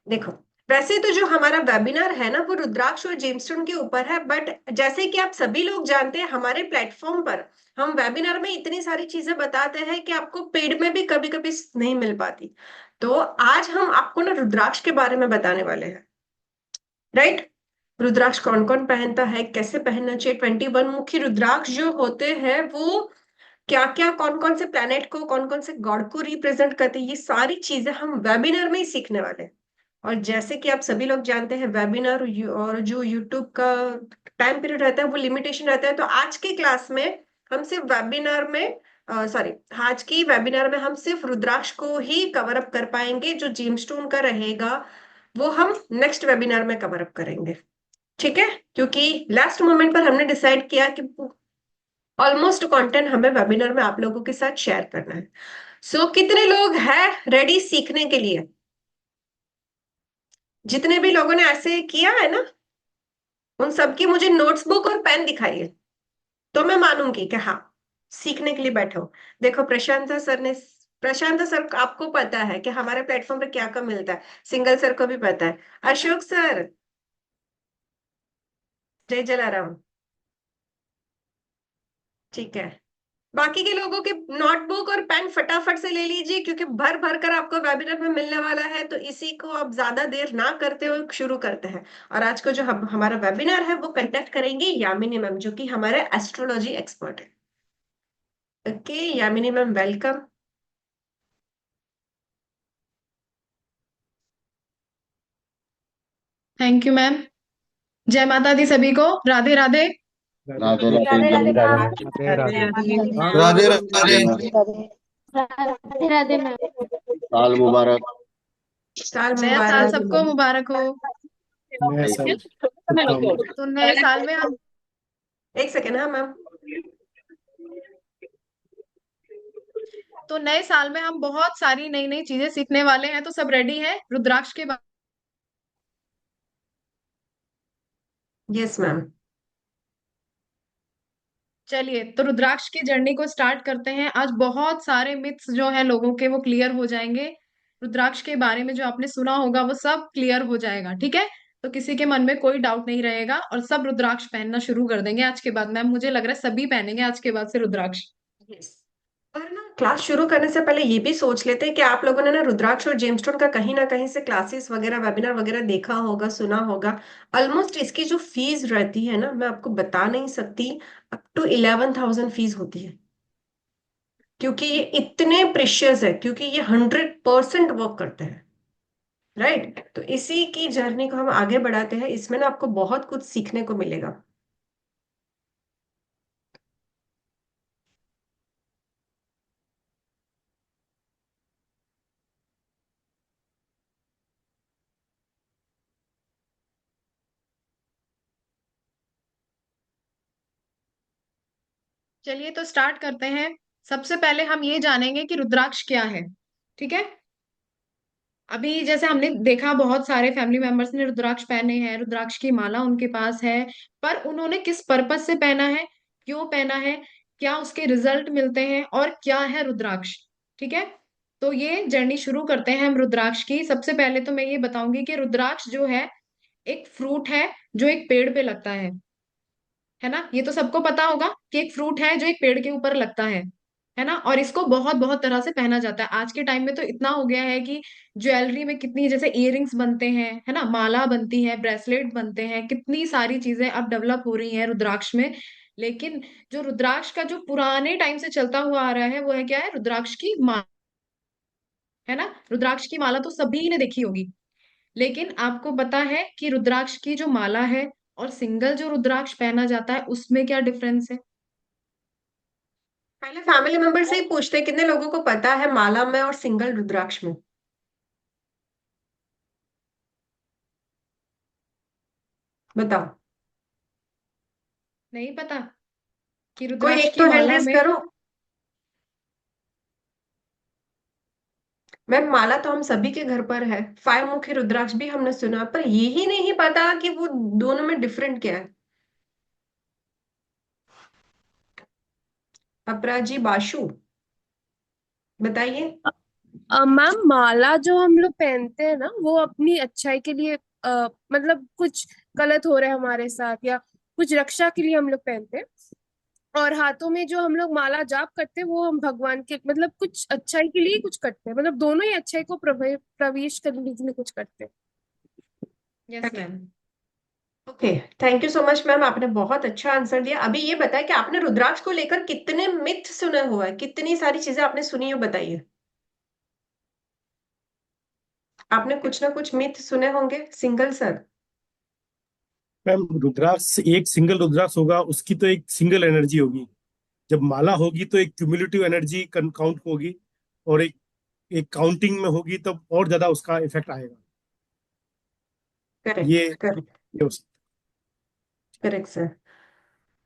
देखो, वैसे तो जो हमारा वेबिनार है ना वो रुद्राक्ष और जेमस्टोन के ऊपर है, बट जैसे कि आप सभी लोग जानते हैं हमारे प्लेटफॉर्म पर हम वेबिनार में इतनी सारी चीजें बताते हैं कि आपको पेड में भी कभी कभी नहीं मिल पाती। तो आज हम आपको ना रुद्राक्ष के बारे में बताने वाले हैं, राइट। रुद्राक्ष कौन कौन पहनता है, कैसे पहनना चाहिए, 21 मुखी रुद्राक्ष जो होते हैं वो क्या क्या, कौन कौन से प्लेनेट को, कौन कौन से गॉड को रिप्रेजेंट करते हैं, ये सारी चीजें हम वेबिनार में ही सीखने वाले हैं। और जैसे कि आप सभी लोग जानते हैं वेबिनार और जो यूट्यूब का टाइम पीरियड रहता है वो लिमिटेशन रहता है, तो आज की क्लास में हम सिर्फ वेबिनार में सॉरी आज की वेबिनार में हम सिर्फ रुद्राक्ष को ही कवर अप कर पाएंगे। जो जेमस्टोन का रहेगा वो हम नेक्स्ट वेबिनार में कवर अप करेंगे, ठीक है। क्योंकि लास्ट मोमेंट पर हमने डिसाइड किया कि ऑलमोस्ट कंटेंट हमें वेबिनार में आप लोगों के साथ शेयर करना है। सो कितने लोग हैं रेडी सीखने के लिए? जितने भी लोगों ने ऐसे किया है ना उन सबकी मुझे नोट्स बुक और पेन दिखाइए, तो मैं मानूंगी कि हाँ सीखने के लिए बैठे हो। देखो प्रशांत सर आपको पता है कि हमारे प्लेटफॉर्म पे क्या क्या मिलता है, सिंगल सर को भी पता है। अशोक सर, जय जलाराम, ठीक है। बाकी के लोगों के नोटबुक और पेन फटाफट से ले लीजिए क्योंकि भर भर कर आपको वेबिनार में मिलने वाला है, तो इसी को अब ज्यादा देर ना करते हुए शुरू करते हैं। और आज को जो हम हमारा वेबिनार है वो कंडक्ट करेंगे यामिनी मैम, जो कि हमारे एस्ट्रोलॉजी एक्सपर्ट है। Okay Yamini ma'am, welcome. Thank you ma'am. जय माता दी सभी को। राधे राधे। राधे राधे राधे राधे जय मैम। राधे राधे राधे। राधे राधे राधे राधे। राधे। राधे राधे मैम। साल मुबारक। साल नया साल मुबारक। सबको मुबारक हो। नया साल सबका मुबारक। तो नए साल में हम एक सेकेंड, हाँ मैम। नए साल में हम बहुत सारी नई नई चीजें सीखने वाले हैं, तो सब रेडी हैं रुद्राक्ष के बाद। Yes ma'am. चलिए तो रुद्राक्ष की जर्नी को स्टार्ट करते हैं। आज बहुत सारे मिथ्स जो हैं लोगों के वो क्लियर हो जाएंगे। रुद्राक्ष के बारे में जो आपने सुना होगा वो सब क्लियर हो जाएगा, ठीक है। तो किसी के मन में कोई डाउट नहीं रहेगा और सब रुद्राक्ष पहनना शुरू कर देंगे आज के बाद। मैम मुझे लग रहा है सभी पहनेंगे आज के बाद से रुद्राक्ष। यस। और ना क्लास शुरू करने से पहले ये भी सोच लेते हैं कि आप लोगों ने ना रुद्राक्ष और जेमस्टोन का कहीं ना कहीं से क्लासेस वगैरह वेबिनार वगैरह देखा होगा, सुना होगा। ऑलमोस्ट इसकी जो फीस रहती है ना मैं आपको बता नहीं सकती, अप टू 11,000 फीस होती है। क्योंकि ये इतने प्रेशियस है, क्योंकि ये 100% वर्क करते हैं, राइट। तो इसी की जर्नी को हम आगे बढ़ाते हैं, इसमें ना आपको बहुत कुछ सीखने को मिलेगा। चलिए तो स्टार्ट करते हैं। सबसे पहले हम ये जानेंगे कि रुद्राक्ष क्या है, ठीक है। अभी जैसे हमने देखा बहुत सारे फैमिली मेंबर्स ने रुद्राक्ष पहने हैं, रुद्राक्ष की माला उनके पास है, पर उन्होंने किस पर्पस से पहना है, क्यों पहना है, क्या उसके रिजल्ट मिलते हैं और क्या है रुद्राक्ष, ठीक है। तो ये जर्नी शुरू करते हैं हम रुद्राक्ष की। सबसे पहले तो मैं ये बताऊंगी कि रुद्राक्ष जो है एक फ्रूट है जो एक पेड़ पे लगता है ना। ये तो सबको पता होगा कि एक फ्रूट है जो एक पेड़ के ऊपर लगता है ना। और इसको बहुत बहुत तरह से पहना जाता है। आज के टाइम में तो इतना हो गया है कि ज्वेलरी में कितनी जैसे इयररिंग्स बनते हैं, है ना, माला बनती है, ब्रेसलेट बनते हैं, कितनी सारी चीजें अब डेवलप हो रही हैं रुद्राक्ष में। लेकिन जो रुद्राक्ष का जो पुराने टाइम से चलता हुआ आ रहा है वो है क्या है, रुद्राक्ष की माला, है ना। रुद्राक्ष की माला तो सभी ने देखी होगी। लेकिन आपको पता है कि रुद्राक्ष की जो माला है और सिंगल जो रुद्राक्ष पहना जाता है उसमें क्या डिफरेंस है। पहले फैमिली मेंबर से ही पूछते हैं कितने लोगों को पता है माला में और सिंगल रुद्राक्ष में। बताओ। नहीं पता कि कोई रुद्राक्ष एक की तो हैंड माला रेज में। करो। मैम माला तो हम सभी के घर पर है, 5 मुखी रुद्राक्ष भी हमने सुना, पर यही नहीं पता कि वो दोनों में डिफरेंट क्या है। अपराजी बाशु, बताइए। मैम माला जो हम लोग पहनते हैं ना वो अपनी अच्छाई के लिए मतलब कुछ गलत हो रहा है हमारे साथ या कुछ रक्षा के लिए हम लोग पहनते हैं। और हाथों में जो हम लोग माला जाप करते हैं वो हम भगवान के मतलब कुछ अच्छाई के लिए कुछ करते हैं, मतलब दोनों ही अच्छाई को प्रवेश करने के लिए कुछ करते हैं। Yes ma'am. Okay, thank you so much ma'am, आपने बहुत अच्छा आंसर दिया। अभी ये बताया कि आपने रुद्राक्ष को लेकर कितने मिथ सुने हुआ है, कितनी सारी चीजें आपने सुनी है, बताइए। आपने कुछ ना कुछ मिथ सुने होंगे, सिंगल सर। मैम रुद्राक्ष एक सिंगल रुद्राक्ष होगा, उसकी तो एक सिंगल एनर्जी होगी। जब माला होगी तो एक क्यूमुलेटिव एनर्जी काउंट होगी, और एक एक काउंटिंग में होगी तब और ज्यादा उसका इफेक्ट आएगा। ये करेक्ट करेक्ट। ये हो सकता करेक्ट सर।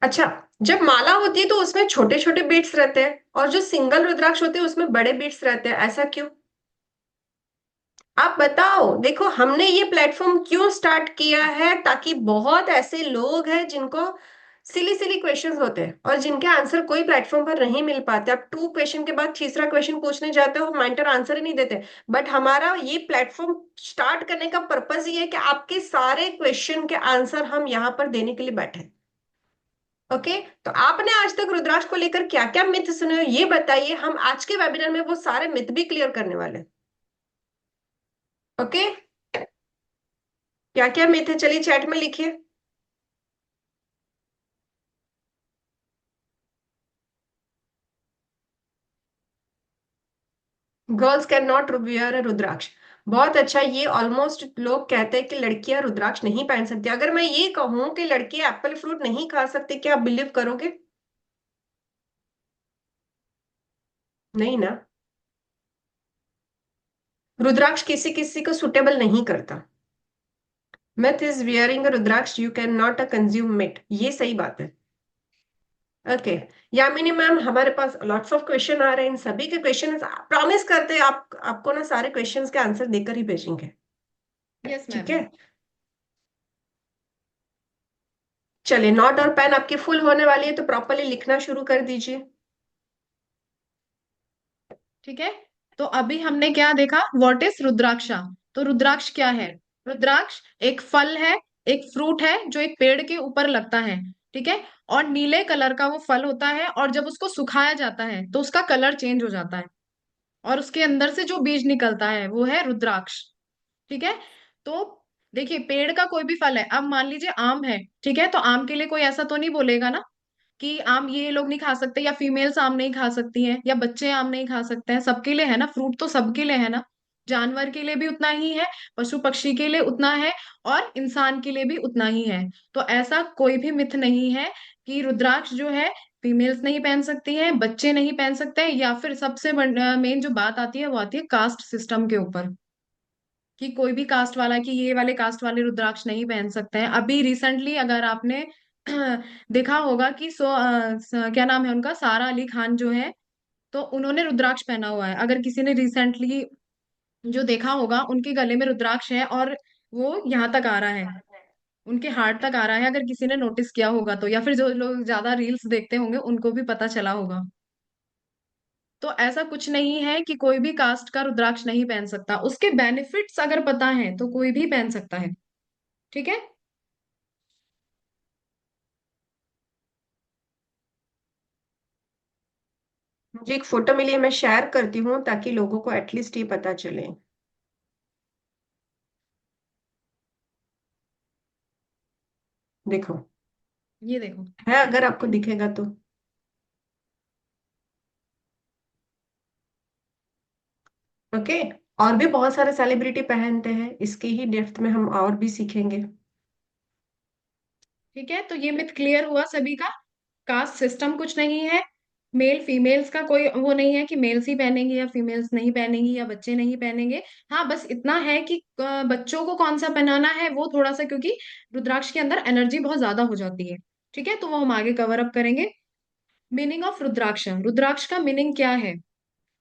अच्छा, जब माला होती है तो उसमें छोटे छोटे बीट्स रहते हैं, और जो सिंगल रुद्राक्ष होते हैं उसमें बड़े बीट्स रहते हैं, ऐसा क्यों? आप बताओ। देखो, हमने ये प्लेटफॉर्म क्यों स्टार्ट किया है, ताकि बहुत ऐसे लोग हैं जिनको सिली सिली क्वेश्चंस होते हैं और जिनके आंसर कोई प्लेटफॉर्म पर नहीं मिल पाते। आप 2 क्वेश्चन के बाद तीसरा क्वेश्चन पूछने जाते हो, मेंटर आंसर ही नहीं देते। बट हमारा ये प्लेटफॉर्म स्टार्ट करने का पर्पज ये है कि आपके सारे क्वेश्चन के आंसर हम यहाँ पर देने के लिए बैठे हैं। ओके, तो आपने आज तक रुद्राक्ष को लेकर क्या क्या मिथ सुने हो, ये बताइए। हम आज के वेबिनार में वो सारे मिथ भी क्लियर करने वाले हैं। ओके, क्या क्या मिथ है, चलिए चैट में लिखिए। गर्ल्स कैन नॉट वियर अ रुद्राक्ष। बहुत अच्छा, ये ऑलमोस्ट लोग कहते हैं कि लड़कियां रुद्राक्ष नहीं पहन सकती। अगर मैं ये कहूं कि लड़की एप्पल फ्रूट नहीं खा सकती, क्या आप बिलीव करोगे? नहीं ना। रुद्राक्ष किसी किसी को सुटेबल नहीं करता। Myth is wearing a rudraksha you can not a consume meat, ये सही बात है। ओके, यामिनी मैम, हमारे पास लॉट्स ऑफ क्वेश्चन आ रहे हैं। इन सभी के क्वेश्चन प्रॉमिस करते हैं आपको ना सारे क्वेश्चंस के आंसर देकर ही भेजेंगे। यस ठीक मैम। है, चलिए, नोट और पेन आपकी फुल होने वाली है, तो प्रॉपरली लिखना शुरू कर दीजिए। ठीक है, तो अभी हमने क्या देखा, व्हाट इज रुद्राक्षा। तो रुद्राक्ष क्या है? रुद्राक्ष एक फल है, एक फ्रूट है जो एक पेड़ के ऊपर लगता है। ठीक है, और नीले कलर का वो फल होता है, और जब उसको सुखाया जाता है तो उसका कलर चेंज हो जाता है, और उसके अंदर से जो बीज निकलता है वो है रुद्राक्ष। ठीक है, तो देखिए, पेड़ का कोई भी फल है, अब मान लीजिए आम है, ठीक है, तो आम के लिए कोई ऐसा तो नहीं बोलेगा ना कि आम ये लोग नहीं खा सकते, या फीमेल्स आम नहीं खा सकती हैं, या बच्चे आम नहीं खा सकते हैं। सबके लिए है ना, फ्रूट तो सबके लिए है ना। जानवर के लिए भी उतना ही है, पशु पक्षी के लिए उतना है, और इंसान के लिए भी उतना ही है। तो ऐसा कोई भी मिथ नहीं है कि रुद्राक्ष जो है फीमेल्स नहीं पहन सकती हैं, बच्चे नहीं पहन सकते हैं, या फिर सबसे मेन जो बात आती है वो आती है कास्ट सिस्टम के ऊपर, कि कोई भी कास्ट वाला, कि ये वाले कास्ट वाले रुद्राक्ष नहीं पहन सकते हैं। अभी रिसेंटली अगर आपने देखा होगा कि क्या नाम है उनका, सारा अली खान जो है, तो उन्होंने रुद्राक्ष पहना हुआ है। अगर किसी ने रिसेंटली जो देखा होगा, उनके गले में रुद्राक्ष है, और वो यहाँ तक आ रहा है, उनके हार्ट तक आ रहा है। अगर किसी ने नोटिस किया होगा तो, या फिर जो लोग ज्यादा रील्स देखते होंगे उनको भी पता चला होगा। तो ऐसा कुछ नहीं है कि कोई भी कास्ट का रुद्राक्ष नहीं पहन सकता। उसके बेनिफिट्स अगर पता है तो कोई भी पहन सकता है। ठीक है। मुझे एक फोटो मिली है, मैं शेयर करती हूँ ताकि लोगों को एटलीस्ट ये पता चले। देखो, ये देखो। है, अगर आपको दिखेगा तो। ओके, और भी बहुत सारे सेलिब्रिटी पहनते हैं, इसकी ही डेप्थ में हम और भी सीखेंगे। ठीक है, तो ये मिथ क्लियर हुआ सभी का। कास्ट सिस्टम कुछ नहीं है, मेल फीमेल्स का कोई वो नहीं है कि मेल्स ही पहनेंगे या फीमेल्स नहीं पहनेंगी या बच्चे नहीं पहनेंगे। हाँ, बस इतना है कि बच्चों को कौन सा पहनाना है वो थोड़ा सा, क्योंकि रुद्राक्ष के अंदर एनर्जी बहुत ज्यादा हो जाती है। ठीक है, तो वो हम आगे कवर अप करेंगे। मीनिंग ऑफ रुद्राक्ष, रुद्राक्ष का मीनिंग क्या है?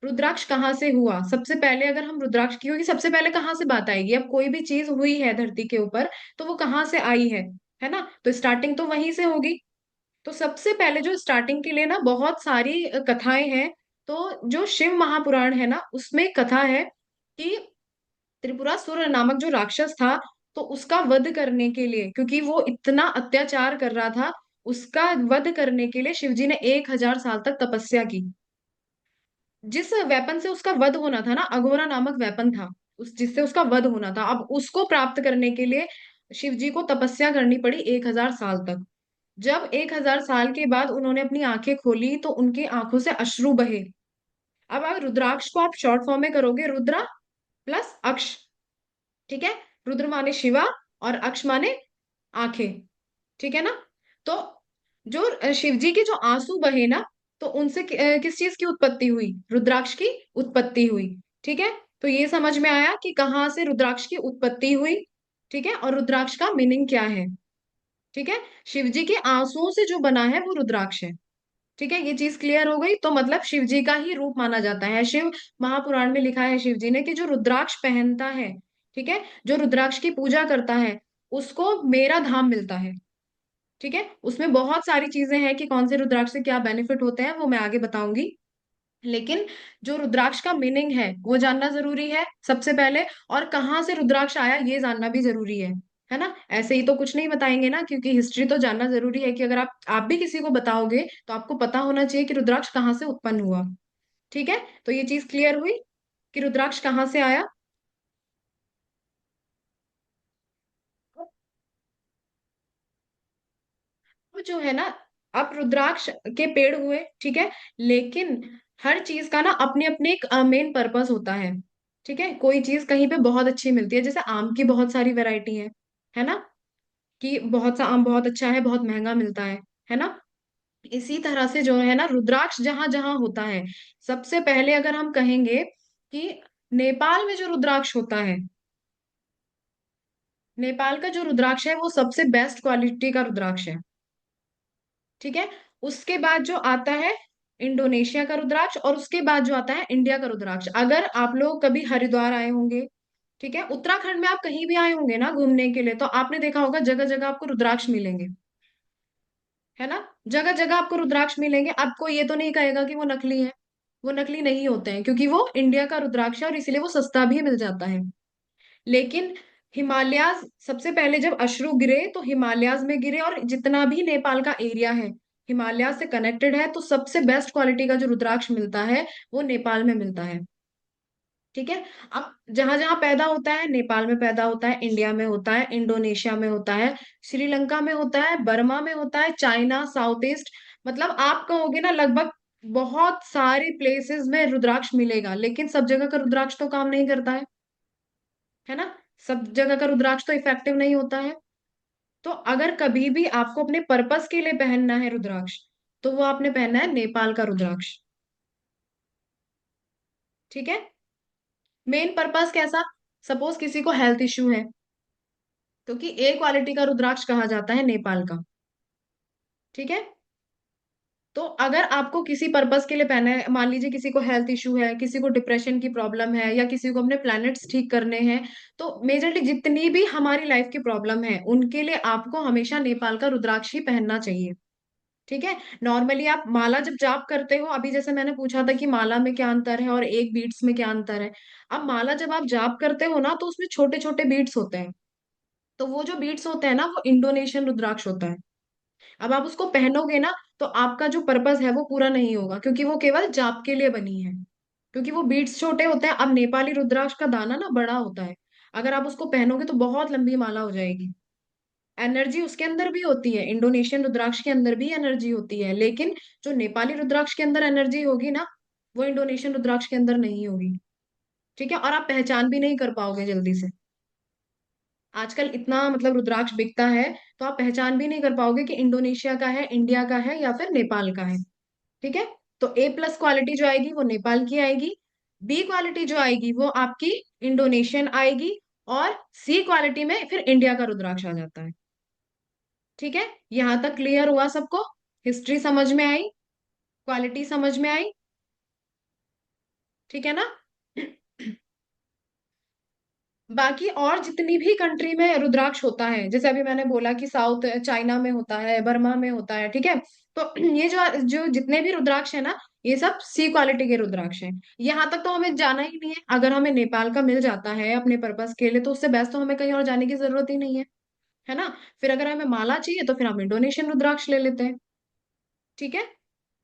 रुद्राक्ष कहाँ से हुआ? सबसे पहले अगर हम रुद्राक्ष की, क्योंकि सबसे पहले कहाँ से बात आएगी, अब कोई भी चीज हुई है धरती के ऊपर तो वो कहाँ से आई है ना, तो स्टार्टिंग तो वहीं से होगी। तो सबसे पहले जो स्टार्टिंग के लिए ना बहुत सारी कथाएं हैं, तो जो शिव महापुराण है ना, उसमें कथा है कि त्रिपुरासुर नामक जो राक्षस था, तो उसका वध करने के लिए, क्योंकि वो इतना अत्याचार कर रहा था, उसका वध करने के लिए शिवजी ने 1,000 साल तक तपस्या की। जिस वेपन से उसका वध होना था ना, अघोरा नामक वेपन था, उस जिससे उसका वध होना था, अब उसको प्राप्त करने के लिए शिव जी को तपस्या करनी पड़ी 1,000 साल तक। जब 1,000 साल के बाद उन्होंने अपनी आंखें खोली, तो उनकी आंखों से अश्रु बहे। अब अगर रुद्राक्ष को आप शॉर्ट फॉर्म में करोगे, रुद्रा प्लस अक्ष, ठीक है। रुद्र माने शिवा और अक्ष माने आंखें, ठीक है ना। तो जो शिव जी के जो आंसू बहे ना, तो उनसे किस चीज की उत्पत्ति हुई? रुद्राक्ष की उत्पत्ति हुई, ठीक है। तो ये समझ में आया कि कहाँ से रुद्राक्ष की उत्पत्ति हुई, ठीक है, और रुद्राक्ष का मीनिंग क्या है, ठीक है। शिव जी के आंसुओं से जो बना है वो रुद्राक्ष है, ठीक है। ये चीज क्लियर हो गई। तो मतलब शिव जी का ही रूप माना जाता है। शिव महापुराण में लिखा है शिव जी ने कि जो रुद्राक्ष पहनता है, ठीक है, जो रुद्राक्ष की पूजा करता है, उसको मेरा धाम मिलता है, ठीक है। उसमें बहुत सारी चीजें हैं कि कौन से रुद्राक्ष से क्या बेनिफिट होते हैं, वो मैं आगे बताऊंगी। लेकिन जो रुद्राक्ष का मीनिंग है वो जानना जरूरी है सबसे पहले, और कहाँ से रुद्राक्ष आया ये जानना भी जरूरी है ना। ऐसे ही तो कुछ नहीं बताएंगे ना, क्योंकि हिस्ट्री तो जानना जरूरी है कि अगर आप भी किसी को बताओगे तो आपको पता होना चाहिए कि रुद्राक्ष कहाँ से उत्पन्न हुआ, ठीक है। तो ये चीज क्लियर हुई कि रुद्राक्ष कहाँ से आया। वो जो है ना, अब रुद्राक्ष के पेड़ हुए, ठीक है, लेकिन हर चीज का ना अपने अपने एक मेन पर्पस होता ठीक है। कोई चीज कहीं पे बहुत अच्छी मिलती है, जैसे आम की बहुत सारी वैरायटी है ना, कि बहुत सा आम बहुत अच्छा है, बहुत महंगा मिलता है ना। इसी तरह से जो है ना, रुद्राक्ष जहां जहां होता है, सबसे पहले अगर हम कहेंगे कि नेपाल में जो रुद्राक्ष होता है, नेपाल का जो रुद्राक्ष है वो सबसे बेस्ट क्वालिटी का रुद्राक्ष है, ठीक है। उसके बाद जो आता है इंडोनेशिया का रुद्राक्ष, और उसके बाद जो आता है इंडिया का रुद्राक्ष। अगर आप लोग कभी हरिद्वार आए होंगे, ठीक है, उत्तराखंड में आप कहीं भी आए होंगे ना घूमने के लिए, तो आपने देखा होगा जगह जगह आपको रुद्राक्ष मिलेंगे, है ना। जगह जगह आपको रुद्राक्ष मिलेंगे। आपको ये तो नहीं कहेगा कि वो नकली है, वो नकली नहीं होते हैं, क्योंकि वो इंडिया का रुद्राक्ष है और इसीलिए वो सस्ता भी मिल जाता है। लेकिन हिमालयाज सबसे पहले जब अश्रु गिरे तो हिमालयाज में गिरे, और जितना भी नेपाल का एरिया है हिमालय से कनेक्टेड है, तो सबसे बेस्ट क्वालिटी का जो रुद्राक्ष मिलता है वो नेपाल में मिलता है, ठीक है। अब जहां जहां पैदा होता है, नेपाल में पैदा होता है, इंडिया में होता है, इंडोनेशिया में होता है, श्रीलंका में होता है, बर्मा में होता है, चाइना, साउथ ईस्ट, मतलब आप कहोगे ना लगभग बहुत सारे प्लेसेस में रुद्राक्ष मिलेगा, लेकिन सब जगह का रुद्राक्ष तो काम नहीं करता है ना। सब जगह का रुद्राक्ष तो इफेक्टिव नहीं होता है। तो अगर कभी भी आपको अपने पर्पस के लिए पहनना है रुद्राक्ष, तो वो आपने पहनना है नेपाल का रुद्राक्ष, ठीक है। मेन पर्पस कैसा? सपोज किसी को हेल्थ इश्यू है, तो कि ए क्वालिटी का रुद्राक्ष कहा जाता है नेपाल का, ठीक है। तो अगर आपको किसी पर्पस के लिए पहना है, मान लीजिए किसी को हेल्थ इशू है, किसी को डिप्रेशन की प्रॉब्लम है, या किसी को अपने प्लैनेट्स ठीक करने हैं, तो मेजरली जितनी भी हमारी लाइफ की प्रॉब्लम है उनके लिए आपको हमेशा नेपाल का रुद्राक्ष ही पहनना चाहिए, ठीक है। नॉर्मली आप माला जब जाप करते हो, अभी जैसे मैंने पूछा था कि माला में क्या अंतर है और एक बीट्स में क्या अंतर है। अब माला जब आप जाप करते हो ना, तो उसमें छोटे छोटे बीट्स होते हैं, तो वो जो बीट्स होते हैं ना, वो इंडोनेशियन रुद्राक्ष होता है। अब आप उसको पहनोगे ना, तो आपका जो पर्पस है वो पूरा नहीं होगा, क्योंकि वो केवल जाप के लिए बनी है, क्योंकि वो बीट्स छोटे होते हैं। अब नेपाली रुद्राक्ष का दाना ना बड़ा होता है, अगर आप उसको पहनोगे तो बहुत लंबी माला हो जाएगी। एनर्जी उसके अंदर भी होती है, इंडोनेशियन रुद्राक्ष के अंदर भी एनर्जी होती है, लेकिन जो नेपाली रुद्राक्ष के अंदर एनर्जी होगी ना, वो इंडोनेशियन रुद्राक्ष के अंदर नहीं होगी, ठीक है। और आप पहचान भी नहीं कर पाओगे जल्दी से। आजकल इतना मतलब रुद्राक्ष बिकता है, तो आप पहचान भी नहीं कर पाओगे कि इंडोनेशिया का है, इंडिया का है, या फिर नेपाल का है, ठीक है। तो ए प्लस क्वालिटी जो आएगी वो नेपाल की आएगी, बी क्वालिटी जो आएगी वो आपकी इंडोनेशियन आएगी, और सी क्वालिटी में फिर इंडिया का रुद्राक्ष आ जाता है, ठीक है। यहां तक क्लियर हुआ सबको? हिस्ट्री समझ में आई, क्वालिटी समझ में आई, ठीक है ना। बाकी और जितनी भी कंट्री में रुद्राक्ष होता है, जैसे अभी मैंने बोला कि साउथ चाइना में होता है, बर्मा में होता है, ठीक है। तो ये जो जो जितने भी रुद्राक्ष है ना, ये सब सी क्वालिटी के रुद्राक्ष हैं। यहाँ तक तो हमें जाना ही नहीं है, अगर हमें नेपाल का मिल जाता है अपने पर्पस के लिए तो उससे बेस्ट तो हमें कहीं और जाने की जरूरत ही नहीं है ना। फिर अगर हमें माला चाहिए तो फिर हम इंडोनेशियन रुद्राक्ष ले लेते हैं। ठीक है,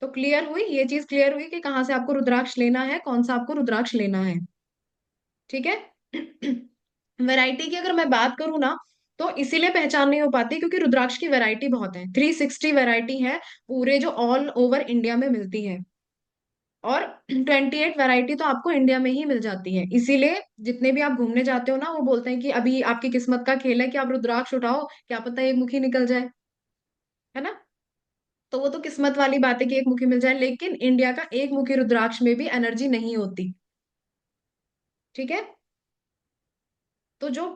तो क्लियर हुई ये चीज, क्लियर हुई कि कहाँ से आपको रुद्राक्ष लेना है, कौन सा आपको रुद्राक्ष लेना है। ठीक है। वैरायटी की अगर मैं बात करूँ ना, तो इसीलिए पहचान नहीं हो पाती क्योंकि रुद्राक्ष की वैरायटी बहुत है, 360 वैरायटी है पूरे जो ऑल ओवर इंडिया में मिलती है। और 28 वैरायटी तो आपको इंडिया में ही मिल जाती है। इसीलिए जितने भी आप घूमने जाते हो ना, वो बोलते हैं कि अभी आपकी किस्मत का खेल है कि आप रुद्राक्ष उठाओ, क्या पता एक मुखी निकल जाए, है ना। तो वो तो किस्मत वाली बात है कि एक मुखी मिल जाए, लेकिन इंडिया का एक मुखी रुद्राक्ष में भी एनर्जी नहीं होती। ठीक है। तो जो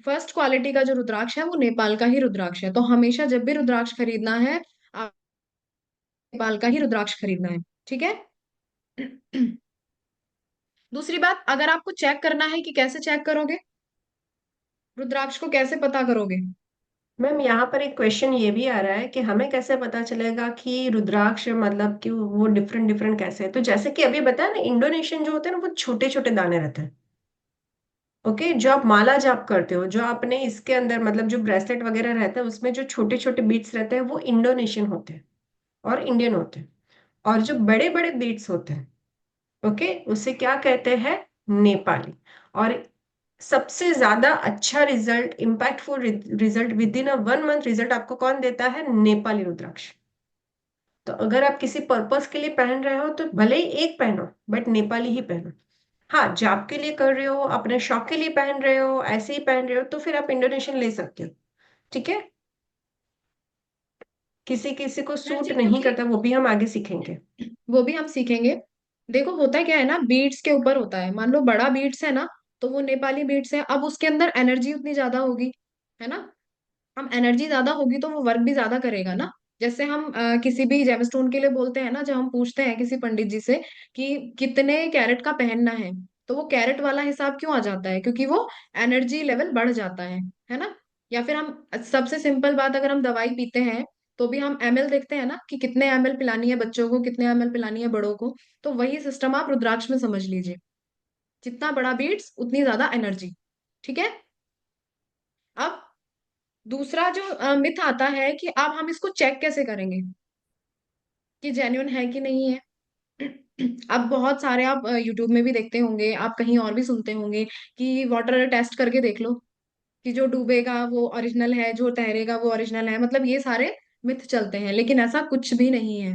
फर्स्ट क्वालिटी का जो रुद्राक्ष है वो नेपाल का ही रुद्राक्ष है। तो हमेशा जब भी रुद्राक्ष खरीदना है, आप नेपाल का ही रुद्राक्ष खरीदना है। ठीक है। दूसरी बात, अगर आपको चेक करना है कि कैसे चेक करोगे, रुद्राक्ष को कैसे पता करोगे। मैम यहाँ पर एक क्वेश्चन ये भी आ रहा है कि हमें कैसे पता चलेगा कि रुद्राक्ष मतलब कि वो डिफरेंट डिफरेंट कैसे है। तो जैसे कि अभी बताया ना, इंडोनेशियन जो होते हैं ना वो छोटे छोटे दाने रहते हैं। ओके, जो आप माला जाप करते हो, जो आपने इसके अंदर मतलब जो ब्रेसलेट वगैरह रहता है उसमें जो छोटे छोटे बीट्स रहते हैं वो इंडोनेशियन होते हैं और इंडियन होते हैं। और जो बड़े बड़े बीट्स होते हैं, ओके, उसे क्या कहते हैं, नेपाली। और सबसे ज्यादा अच्छा result, impactful result with in a 1 month result आपको कौन देता है, नेपाली रुद्राक्ष। तो अगर आप किसी पर्पस के लिए पहन रहे हो तो भले ही एक पहनो, बट नेपाली ही पहनो। हाँ, जाप के लिए कर रहे हो, अपने शौक के लिए पहन रहे हो, ऐसे ही पहन रहे हो, तो फिर आप इंडोनेशियन ले सकते हो। ठीक है। किसी किसी को सूट एनर्जी नहीं क्योंकि करता, वो भी हम आगे सीखेंगे। वो भी हम सीखेंगे। देखो होता क्या है ना, बीट्स के ऊपर होता है। मान लो बड़ा बीट्स है ना, तो वो नेपाली बीट्स है, अब उसके अंदर एनर्जी उतनी ज्यादा होगी, है ना। हम एनर्जी ज्यादा होगी तो वो वर्क भी ज्यादा करेगा ना। जैसे हम किसी भी जेमस्टोन के लिए बोलते हैं ना, जब हम पूछते हैं किसी पंडित जी से कि कितने कैरेट का पहनना है, तो वो कैरेट वाला हिसाब क्यों आ जाता है, क्योंकि वो एनर्जी लेवल बढ़ जाता है ना। या फिर हम सबसे सिंपल बात, अगर हम दवाई पीते हैं तो भी हम एमएल देखते हैं ना कि कितने एमएल पिलानी है बच्चों को, कितने एमएल पिलानी है बड़ों को। तो वही सिस्टम आप रुद्राक्ष में समझ लीजिए, जितना बड़ा बीट्स उतनी ज्यादा एनर्जी। ठीक है। अब दूसरा जो मिथ आता है कि अब हम इसको चेक कैसे करेंगे कि जेन्युइन है कि नहीं है। अब बहुत सारे आप यूट्यूब में भी देखते होंगे, आप कहीं और भी सुनते होंगे कि वाटर टेस्ट करके देख लो कि जो डूबेगा वो ओरिजिनल है, जो तैरेगा वो ओरिजिनल है। मतलब ये सारे मिथ चलते हैं, लेकिन ऐसा कुछ भी नहीं है।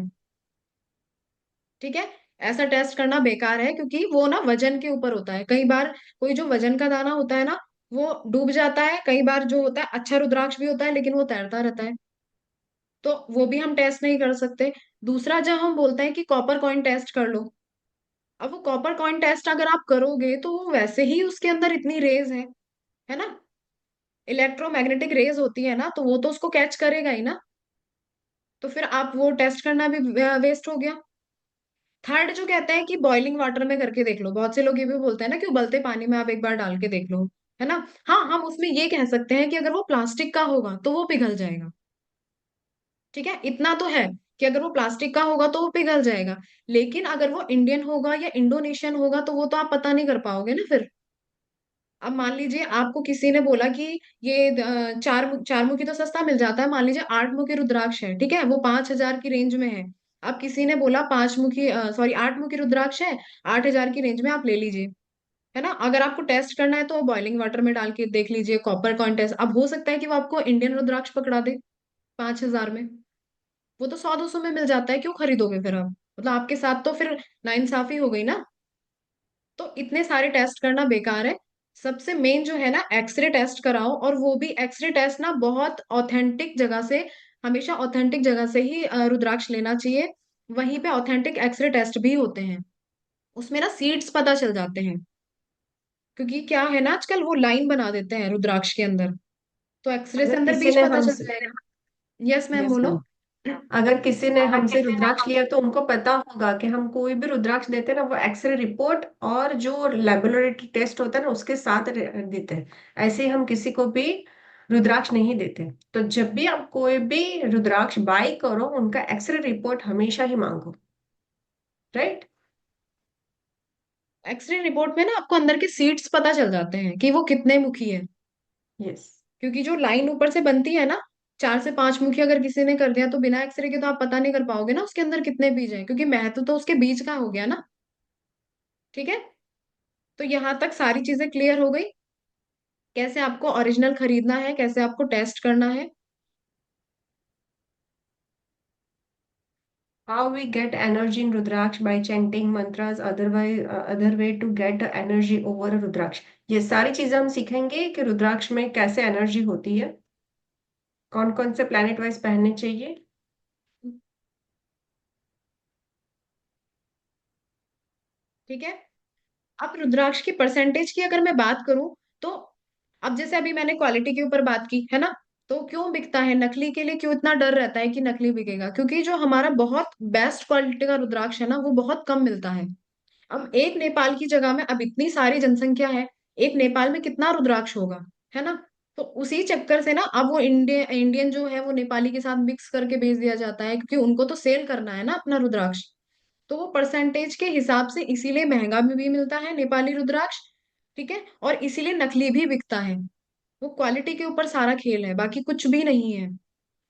ठीक है। ऐसा टेस्ट करना बेकार है क्योंकि वो ना वजन के ऊपर होता है। कई बार कोई जो वजन का दाना होता है ना, वो डूब जाता है। कई बार जो होता है अच्छा रुद्राक्ष भी होता है लेकिन वो तैरता रहता है, तो वो भी हम टेस्ट नहीं कर सकते। दूसरा, जब हम बोलते हैं कि कॉपर कॉइन टेस्ट कर लो, अब वो कॉपर कॉइन टेस्ट अगर आप करोगे तो वो वैसे ही उसके अंदर इतनी रेज है ना, इलेक्ट्रोमैग्नेटिक रेज होती है ना, तो वो तो उसको कैच करेगा ही ना। तो फिर आप वो टेस्ट करना भी वेस्ट हो गया। थर्ड, जो कहते हैं कि बॉइलिंग वाटर में करके देख लो, बहुत से लोग ये भी बोलते हैं ना कि उबलते पानी में आप एक बार डाल के देख लो, है ना। हाँ, हम उसमें ये कह सकते हैं कि अगर वो प्लास्टिक का होगा तो वो पिघल जाएगा। ठीक है, इतना तो है कि अगर वो प्लास्टिक का होगा तो वो पिघल जाएगा। लेकिन अगर वो इंडियन होगा या इंडोनेशियन होगा तो वो तो आप पता नहीं कर पाओगे ना फिर। अब मान लीजिए आपको किसी ने बोला कि ये चार मुखी तो सस्ता मिल जाता है, मान लीजिए 8 मुखी रुद्राक्ष है, ठीक है, वो 5,000 की रेंज में है। अब किसी ने बोला 5 मुखी, सॉरी 8 मुखी रुद्राक्ष है, 8,000 की रेंज में आप ले लीजिए, है ना। अगर आपको टेस्ट करना है तो बॉइलिंग वाटर में डाल के देख लीजिए, कॉपर कॉइन टेस्ट। अब हो सकता है कि वो आपको इंडियन रुद्राक्ष पकड़ा दे 5,000 में। वो तो 100-200 में मिल जाता है, क्यों खरीदोगे फिर आप। मतलब आपके साथ तो फिर नाइंसाफी हो गई ना। तो इतने सारे टेस्ट करना बेकार है। सबसे मेन जो है ना, एक्सरे टेस्ट कराओ, और वो भी एक्सरे टेस्ट ना बहुत ऑथेंटिक जगह से, हमेशा ऑथेंटिक जगह से ही रुद्राक्ष लेना चाहिए। वहीं पे ऑथेंटिक एक्सरे टेस्ट भी होते हैं, उसमें ना सीड्स पता चल जाते हैं। क्योंकि क्या है ना, आजकल वो लाइन बना देते हैं रुद्राक्ष के अंदर, तो एक्सरे से अगर अंदर किसी बीज ने पता चल हमसे, जाएगा। यस मैम, यस बोलो। मैम, अगर किसी ने हमसे रुद्राक्ष लिया तो उनको पता होगा कि हम कोई भी रुद्राक्ष देते हैं ना, वो एक्सरे रिपोर्ट और जो लेबोरेटरी टेस्ट होता है ना उसके साथ देते हैं। ऐसे ही हम किसी को भी रुद्राक्ष नहीं देते। तो जब भी आप कोई भी रुद्राक्ष बाई करो, उनका एक्सरे रिपोर्ट हमेशा ही मांगो। राइट? एक्सरे रिपोर्ट में ना आपको अंदर के सीट्स पता चल जाते हैं कि वो कितने मुखी है। यस। क्योंकि जो लाइन ऊपर से बनती है ना, 4 से 5 मुखी अगर किसी ने कर दिया तो बिना एक्सरे के तो आप पता नहीं कर पाओगे ना उसके अंदर कितने बीज हैं, क्योंकि महत्व तो उसके बीज का हो गया ना। ठीक है, तो यहाँ तक सारी चीजें क्लियर हो गई, कैसे आपको ओरिजिनल खरीदना है, कैसे आपको टेस्ट करना है। How we get energy in Rudraksh by chanting mantras, otherwise other way to get energy over Rudraksh। ये सारी चीजें हम सीखेंगे कि रुद्राक्ष में कैसे एनर्जी होती है, कौन कौन से प्लैनेट वाइज पहनने चाहिए। ठीक है, अब रुद्राक्ष की परसेंटेज की अगर मैं बात करूं तो, अब जैसे अभी मैंने क्वालिटी के ऊपर बात की है ना, तो क्यों बिकता है नकली के लिए, क्यों इतना डर रहता है कि नकली बिकेगा, क्योंकि जो हमारा बहुत बेस्ट क्वालिटी का रुद्राक्ष है ना वो बहुत कम मिलता है। अब एक नेपाल की जगह में अब इतनी सारी जनसंख्या है, एक नेपाल में कितना रुद्राक्ष होगा, है ना। तो उसी चक्कर से ना अब वो इंडियन जो है वो नेपाली के साथ मिक्स करके बेच दिया जाता है, क्योंकि उनको तो सेल करना है ना अपना रुद्राक्ष। तो वो परसेंटेज के हिसाब से इसीलिए महंगा भी मिलता है नेपाली रुद्राक्ष। ठीक है, और इसीलिए नकली भी बिकता है। वो क्वालिटी के ऊपर सारा खेल है, बाकी कुछ भी नहीं है।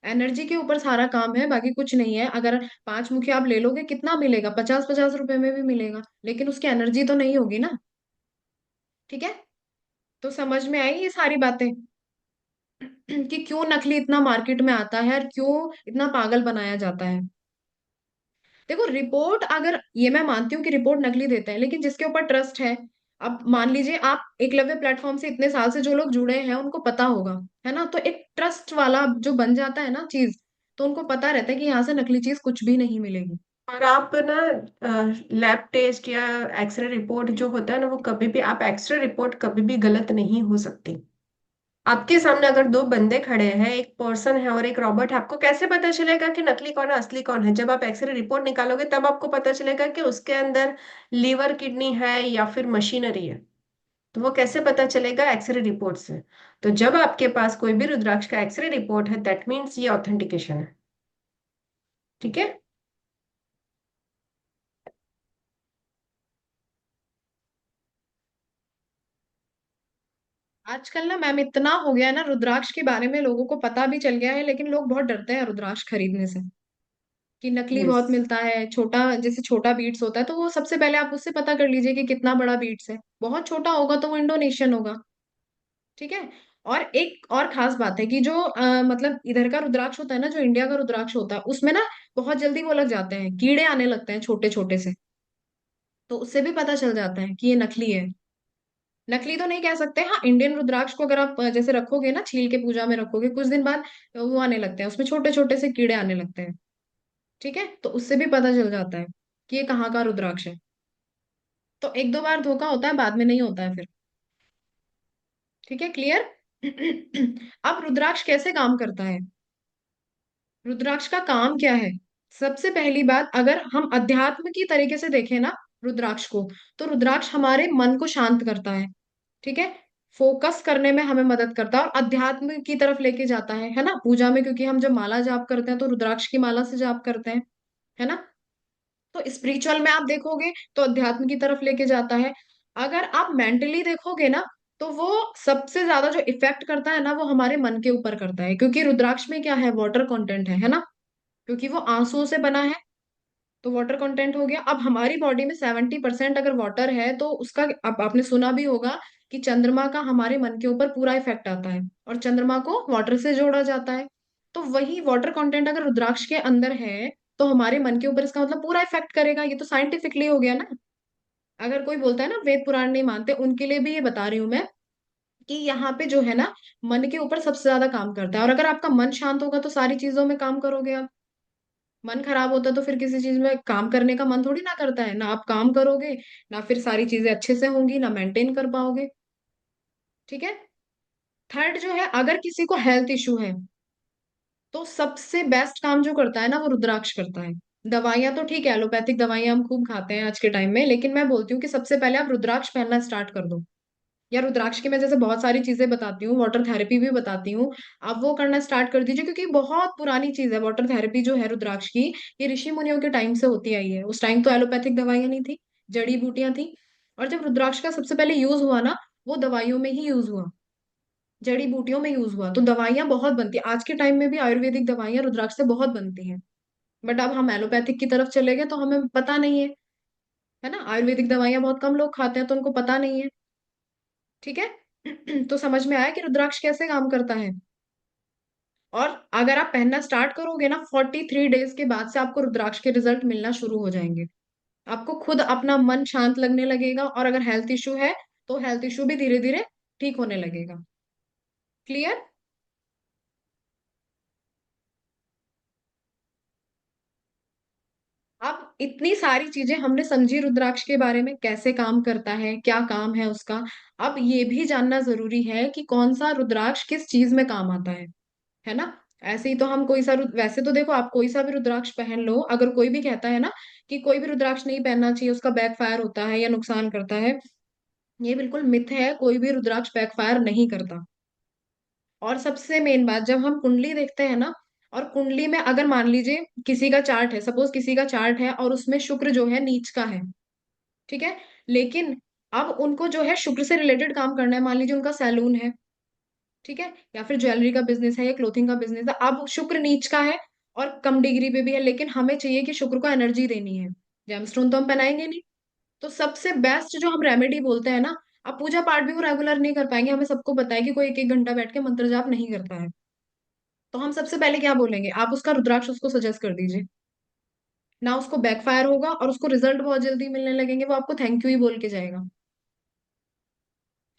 एनर्जी के ऊपर सारा काम है, बाकी कुछ नहीं है। अगर 5 मुखी आप ले लोगे कितना मिलेगा, 50-50 रुपए में भी मिलेगा, लेकिन उसकी एनर्जी तो नहीं होगी ना। ठीक है, तो समझ में आई ये सारी बातें कि क्यों नकली इतना मार्केट में आता है और क्यों इतना पागल बनाया जाता है। देखो रिपोर्ट, अगर ये मैं मानती हूँ कि रिपोर्ट नकली देते हैं, लेकिन जिसके ऊपर ट्रस्ट है, अब मान लीजिए आप एकलव्य प्लेटफॉर्म से इतने साल से जो लोग जुड़े हैं उनको पता होगा, है ना, तो एक ट्रस्ट वाला जो बन जाता है ना चीज, तो उनको पता रहता है कि यहाँ से नकली चीज कुछ भी नहीं मिलेगी। और आप ना लैब टेस्ट या एक्सरे रिपोर्ट जो होता है ना, वो कभी भी, आप एक्सरे रिपोर्ट कभी भी गलत नहीं हो सकती। आपके सामने अगर दो बंदे खड़े हैं, एक पर्सन है और एक रॉबोट है, आपको कैसे पता चलेगा कि नकली कौन है असली कौन है? जब आप एक्सरे रिपोर्ट निकालोगे तब आपको पता चलेगा कि उसके अंदर लीवर किडनी है या फिर मशीनरी है। तो वो कैसे पता चलेगा? एक्सरे रिपोर्ट से। तो जब आपके पास कोई भी रुद्राक्ष का एक्सरे रिपोर्ट है, दैट मीन्स ये ऑथेंटिकेशन है। ठीक है। आजकल ना मैम इतना हो गया है ना रुद्राक्ष के बारे में, लोगों को पता भी चल गया है, लेकिन लोग बहुत डरते हैं रुद्राक्ष खरीदने से, कि नकली यस। बहुत मिलता है। छोटा, जैसे छोटा बीट्स होता है तो वो सबसे पहले आप उससे पता कर लीजिए कि कितना बड़ा बीट्स है। बहुत छोटा होगा तो वो इंडोनेशियन होगा। ठीक है, और एक और खास बात है कि जो मतलब इधर का रुद्राक्ष होता है ना, जो इंडिया का रुद्राक्ष होता है उसमें ना बहुत जल्दी वो लग जाते हैं, कीड़े आने लगते हैं छोटे छोटे से। तो उससे भी पता चल जाता है कि ये नकली है। नकली तो नहीं कह सकते, हाँ इंडियन रुद्राक्ष को अगर आप जैसे रखोगे ना, छील के पूजा में रखोगे, कुछ दिन बाद वो आने लगते हैं, उसमें छोटे छोटे से कीड़े आने लगते हैं। ठीक है, तो उससे भी पता चल जाता है कि ये कहाँ का रुद्राक्ष है। तो एक दो बार धोखा होता है, बाद में नहीं होता है फिर। ठीक है, क्लियर। अब रुद्राक्ष कैसे काम करता है, रुद्राक्ष का काम क्या है। सबसे पहली बात, अगर हम अध्यात्म की तरीके से देखें ना रुद्राक्ष को, तो रुद्राक्ष हमारे मन को शांत करता है। ठीक है, फोकस करने में हमें मदद करता है और अध्यात्म की तरफ लेके जाता है ना पूजा में, क्योंकि हम जब माला जाप करते हैं तो रुद्राक्ष की माला से जाप करते हैं, है ना। तो स्पिरिचुअल में आप देखोगे तो अध्यात्म की तरफ लेके जाता है। अगर आप मेंटली देखोगे ना, तो वो सबसे ज्यादा जो इफेक्ट करता है ना वो हमारे मन के ऊपर करता है, क्योंकि रुद्राक्ष में क्या है, वाटर कंटेंट है ना, क्योंकि वो आंसुओं से बना है। तो वाटर कंटेंट हो गया। अब हमारी बॉडी में 70% अगर वाटर है तो उसका, अब आपने सुना भी होगा कि चंद्रमा का हमारे मन के ऊपर पूरा इफेक्ट आता है, और चंद्रमा को वाटर से जोड़ा जाता है। तो वही वाटर कंटेंट अगर रुद्राक्ष के अंदर है तो हमारे मन के ऊपर इसका मतलब पूरा इफेक्ट करेगा। ये तो साइंटिफिकली हो गया ना। अगर कोई बोलता है ना वेद पुराण नहीं मानते, उनके लिए भी ये बता रही हूं मैं कि यहाँ पे जो है ना, मन के ऊपर सबसे ज्यादा काम करता है। और अगर आपका मन शांत होगा तो सारी चीजों में काम करोगे आप। मन खराब होता है तो फिर किसी चीज में काम करने का मन थोड़ी ना करता है, ना आप काम करोगे, ना फिर सारी चीजें अच्छे से होंगी, ना मेंटेन कर पाओगे। ठीक है, थर्ड जो है, अगर किसी को हेल्थ इशू है तो सबसे बेस्ट काम जो करता है ना वो रुद्राक्ष करता है। दवाइयां तो ठीक है, एलोपैथिक दवाइयां हम खूब खाते हैं आज के टाइम में, लेकिन मैं बोलती हूँ कि सबसे पहले आप रुद्राक्ष पहनना स्टार्ट कर दो। या रुद्राक्ष की मैं जैसे बहुत सारी चीजें बताती हूँ, वाटर थेरेपी भी बताती हूँ, आप वो करना स्टार्ट कर दीजिए, क्योंकि बहुत पुरानी चीज है वाटर थेरेपी जो है रुद्राक्ष की। ये ऋषि मुनियों के टाइम से होती आई है। उस टाइम तो एलोपैथिक दवाइयां नहीं थी, जड़ी बूटियां थी। और जब रुद्राक्ष का सबसे पहले यूज हुआ ना, वो दवाइयों में ही यूज हुआ, जड़ी बूटियों में यूज हुआ। तो दवाइयां बहुत बनती है आज के टाइम में भी, आयुर्वेदिक दवाइयां रुद्राक्ष से बहुत बनती हैं। बट अब हम एलोपैथिक की तरफ चले गए तो हमें पता नहीं है ना। आयुर्वेदिक दवाइयां बहुत कम लोग खाते हैं तो उनको पता नहीं है। ठीक है। तो समझ में आया कि रुद्राक्ष कैसे काम करता है। और अगर आप पहनना स्टार्ट करोगे ना, 43 डेज के बाद से आपको रुद्राक्ष के रिजल्ट मिलना शुरू हो जाएंगे। आपको खुद अपना मन शांत लगने लगेगा, और अगर हेल्थ इशू है तो हेल्थ इशू भी धीरे धीरे ठीक होने लगेगा। क्लियर? अब इतनी सारी चीजें हमने समझी रुद्राक्ष के बारे में, कैसे काम करता है, क्या काम है उसका। अब ये भी जानना जरूरी है कि कौन सा रुद्राक्ष किस चीज में काम आता है ना। ऐसे ही तो हम कोई सा वैसे तो देखो, आप कोई सा भी रुद्राक्ष पहन लो, अगर कोई भी कहता है ना कि कोई भी रुद्राक्ष नहीं पहनना चाहिए, उसका बैकफायर होता है या नुकसान करता है, ये बिल्कुल मिथ है। कोई भी रुद्राक्ष बैकफायर नहीं करता। और सबसे मेन बात, जब हम कुंडली देखते हैं ना, और कुंडली में अगर मान लीजिए किसी का चार्ट है, सपोज किसी का चार्ट है और उसमें शुक्र जो है नीच का है, ठीक है, लेकिन अब उनको जो है शुक्र से रिलेटेड काम करना है, मान लीजिए उनका सैलून है, ठीक है, या फिर ज्वेलरी का बिजनेस है या क्लोथिंग का बिजनेस है, अब शुक्र नीच का है और कम डिग्री पे भी है, लेकिन हमें चाहिए कि शुक्र को एनर्जी देनी है, जेमस्टोन तो हम पहनाएंगे नहीं। तो सबसे बेस्ट जो हम रेमेडी बोलते हैं ना, अब पूजा पाठ भी वो रेगुलर नहीं कर पाएंगे, हमें सबको पता है कि कोई एक एक घंटा बैठ के मंत्र जाप नहीं करता है। तो हम सबसे पहले क्या बोलेंगे, आप उसका रुद्राक्ष उसको सजेस्ट कर दीजिए, ना उसको बैकफायर होगा और उसको रिजल्ट बहुत जल्दी मिलने लगेंगे, वो आपको थैंक यू ही बोल के जाएगा।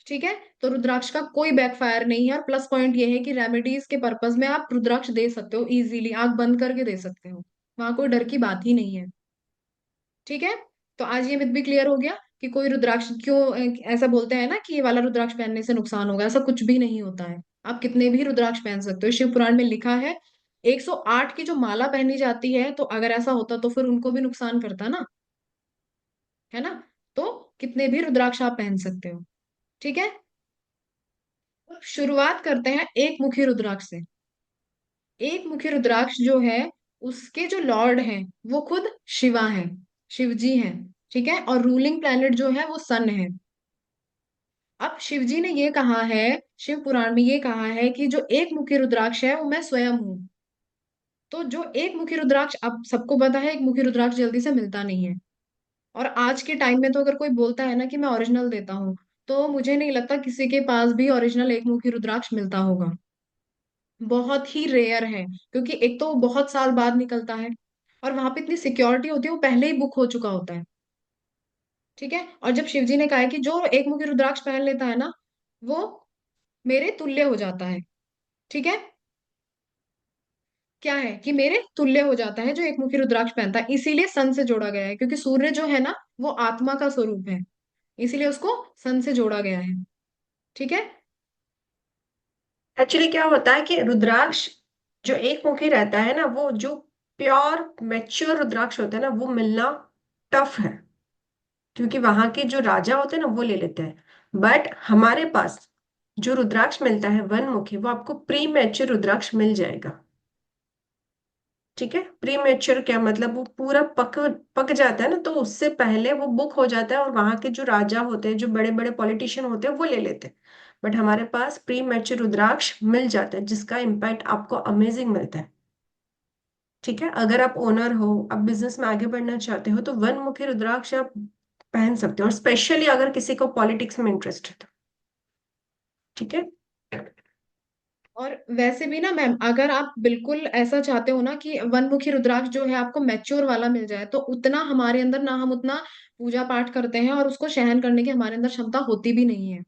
ठीक है। तो रुद्राक्ष का कोई बैकफायर नहीं है, और प्लस पॉइंट ये है कि रेमेडीज के पर्पज में आप रुद्राक्ष दे सकते हो इजीली, आंख बंद करके दे सकते हो, वहां कोई डर की बात ही नहीं है। ठीक है। तो आज ये मिथ भी क्लियर हो गया कि कोई रुद्राक्ष क्यों ऐसा बोलते हैं ना कि ये वाला रुद्राक्ष पहनने से नुकसान होगा, ऐसा कुछ भी नहीं होता है। आप कितने भी रुद्राक्ष पहन सकते हो, शिव पुराण में लिखा है 108 की जो माला पहनी जाती है, तो अगर ऐसा होता तो फिर उनको भी नुकसान करता ना, है ना। तो कितने भी रुद्राक्ष आप पहन सकते हो। ठीक है। शुरुआत करते हैं एक मुखी रुद्राक्ष से। एक मुखी रुद्राक्ष जो है, उसके जो लॉर्ड हैं वो खुद शिवा हैं, शिव जी हैं। ठीक है। और रूलिंग प्लैनेट जो है वो सन है। अब शिव जी ने ये कहा है, शिव पुराण में ये कहा है कि जो एक मुखी रुद्राक्ष है वो मैं स्वयं हूँ। तो जो एक मुखी रुद्राक्ष, अब सबको पता है एक मुखी रुद्राक्ष जल्दी से मिलता नहीं है। और आज के टाइम में तो अगर कोई बोलता है ना कि मैं ओरिजिनल देता हूँ, तो मुझे नहीं लगता किसी के पास भी ओरिजिनल एक मुखी रुद्राक्ष मिलता होगा। बहुत ही रेयर है, क्योंकि एक तो वो बहुत साल बाद निकलता है, और वहां पे इतनी सिक्योरिटी होती है, वो पहले ही बुक हो चुका होता है। ठीक है। और जब शिवजी ने कहा है कि जो एक मुखी रुद्राक्ष पहन लेता है ना, वो मेरे तुल्य हो जाता है। ठीक है। क्या है कि मेरे तुल्य हो जाता है जो एक मुखी रुद्राक्ष पहनता है, इसीलिए सन से जोड़ा गया है, क्योंकि सूर्य जो है ना वो आत्मा का स्वरूप है, इसीलिए उसको सन से जोड़ा गया है। ठीक है। एक्चुअली क्या होता है कि रुद्राक्ष जो एक मुखी रहता है ना, वो जो प्योर मैच्योर रुद्राक्ष होता है ना, वो मिलना टफ है, क्योंकि वहां के जो राजा होते हैं ना वो ले लेते हैं। बट हमारे पास जो रुद्राक्ष मिलता है वन मुखी, वो आपको प्री मैच्योर रुद्राक्ष मिल जाएगा। ठीक है। प्री मैच्योर क्या मतलब, वो पूरा पक पक जाता है ना, तो उससे पहले वो बुक हो जाता है, और वहां के जो राजा होते हैं, जो बड़े बड़े पॉलिटिशियन होते हैं, वो ले लेते हैं। बट हमारे पास प्री मैच्योर रुद्राक्ष मिल जाता है, जिसका इम्पैक्ट आपको अमेजिंग मिलता है। ठीक है। अगर आप ओनर हो, आप बिजनेस में आगे बढ़ना चाहते हो, तो वन मुखी रुद्राक्ष आप पहन सकते हो, और स्पेशली अगर किसी को पॉलिटिक्स में इंटरेस्ट है तो। ठीक है। और वैसे भी ना मैम, अगर आप बिल्कुल ऐसा चाहते हो ना कि वनमुखी रुद्राक्ष जो है आपको मैच्योर वाला मिल जाए, तो उतना हमारे अंदर ना, हम उतना पूजा पाठ करते हैं और उसको सहन करने की हमारे अंदर क्षमता होती भी नहीं है।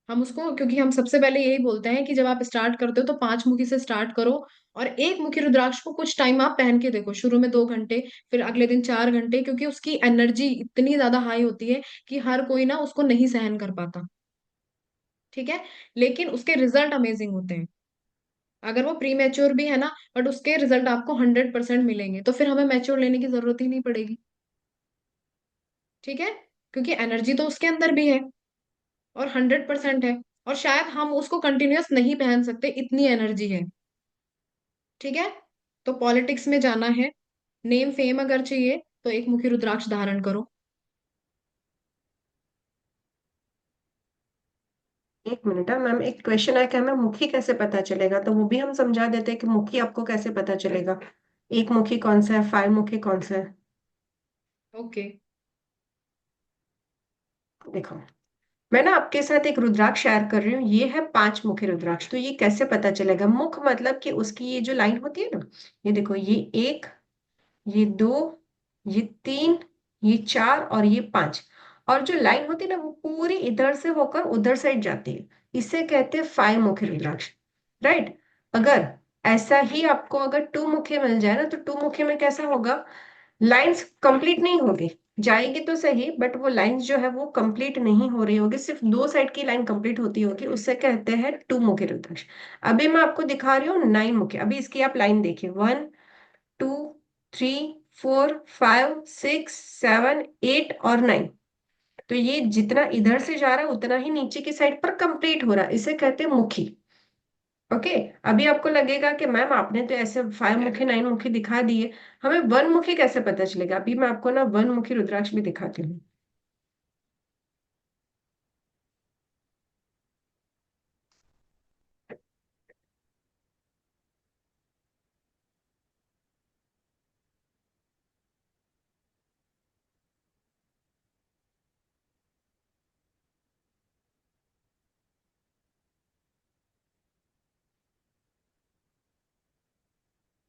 हम उसको, क्योंकि हम सबसे पहले यही बोलते हैं कि जब आप स्टार्ट करते हो तो 5 मुखी से स्टार्ट करो, और एक मुखी रुद्राक्ष को कुछ टाइम आप पहन के देखो, शुरू में 2 घंटे, फिर अगले दिन 4 घंटे, क्योंकि उसकी एनर्जी इतनी ज्यादा हाई होती है कि हर कोई ना उसको नहीं सहन कर पाता। ठीक है। लेकिन उसके रिजल्ट अमेजिंग होते हैं। अगर वो प्री मैच्योर भी है ना, बट उसके रिजल्ट आपको 100% मिलेंगे, तो फिर हमें मैच्योर लेने की जरूरत ही नहीं पड़ेगी। ठीक है। क्योंकि एनर्जी तो उसके अंदर भी है। और 100% है, और शायद हम उसको कंटिन्यूअस नहीं पहन सकते, इतनी एनर्जी है। ठीक है, तो पॉलिटिक्स में जाना है, नेम फेम अगर चाहिए तो एक मुखी रुद्राक्ष धारण करो। एक मिनट है मैम, एक क्वेश्चन है कि हमें मुखी कैसे पता चलेगा, तो वो भी हम समझा देते हैं कि मुखी आपको कैसे पता चलेगा, एक मुखी कौन सा है, फाइव मुखी कौन सा है। ओके। देखो, मैं ना आपके साथ एक रुद्राक्ष शेयर कर रही हूँ, ये है पांच मुखी रुद्राक्ष। तो ये कैसे पता चलेगा, मुख मतलब कि उसकी ये जो लाइन होती है ना, ये देखो, ये एक, ये दो, ये तीन, ये चार और ये पांच। और जो लाइन होती है ना वो पूरी इधर से होकर उधर साइड जाती है, इसे कहते हैं फाइव मुखी रुद्राक्ष। राइट। अगर ऐसा ही आपको अगर टू मुखी मिल जाए ना, तो टू मुखी में कैसा होगा, लाइंस कंप्लीट नहीं होगी, जाएगी तो सही बट वो लाइंस जो है वो कंप्लीट नहीं हो रही होगी, सिर्फ दो साइड की लाइन कंप्लीट होती होगी, उससे कहते हैं टू मुखी रुद्राक्ष। अभी मैं आपको दिखा रही हूँ नाइन मुखी, अभी इसकी आप लाइन देखिए, one, two, three, four, five, six, seven, eight और नाइन। तो ये जितना इधर से जा रहा है उतना ही नीचे की साइड पर कंप्लीट हो रहा है, इसे कहते हैं मुखी। ओके। अभी आपको लगेगा कि मैम आपने तो ऐसे फाइव मुखी नाइन मुखी दिखा दिए, हमें वन मुखी कैसे पता चलेगा, अभी मैं आपको ना वन मुखी रुद्राक्ष भी दिखाती हूँ।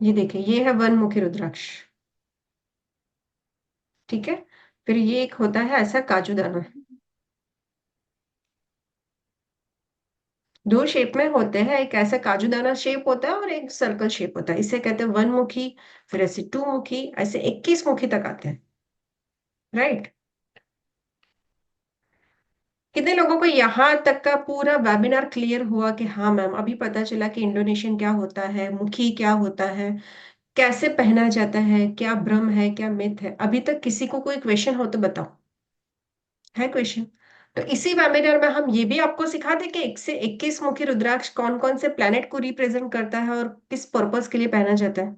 ये देखिए, ये है वन मुखी रुद्राक्ष। ठीक है। फिर ये एक होता है ऐसा काजूदाना, दो शेप में होते हैं, एक ऐसा काजूदाना शेप होता है और एक सर्कल शेप होता है, इसे कहते हैं वन मुखी। फिर ऐसे टू मुखी, ऐसे 21 मुखी तक आते हैं। राइट। कितने लोगों को यहाँ तक का पूरा वेबिनार क्लियर हुआ कि हाँ मैम, अभी पता चला कि इंडोनेशियन क्या होता है, मुखी क्या होता है, कैसे पहना जाता है, क्या भ्रम है क्या मिथ है। अभी तक किसी को कोई क्वेश्चन हो तो बताओ, है क्वेश्चन? तो इसी वेबिनार में हम ये भी आपको सिखा दें कि 1 से 21 मुखी रुद्राक्ष कौन कौन से प्लेनेट को रिप्रेजेंट करता है और किस पर्पस के लिए पहना जाता है।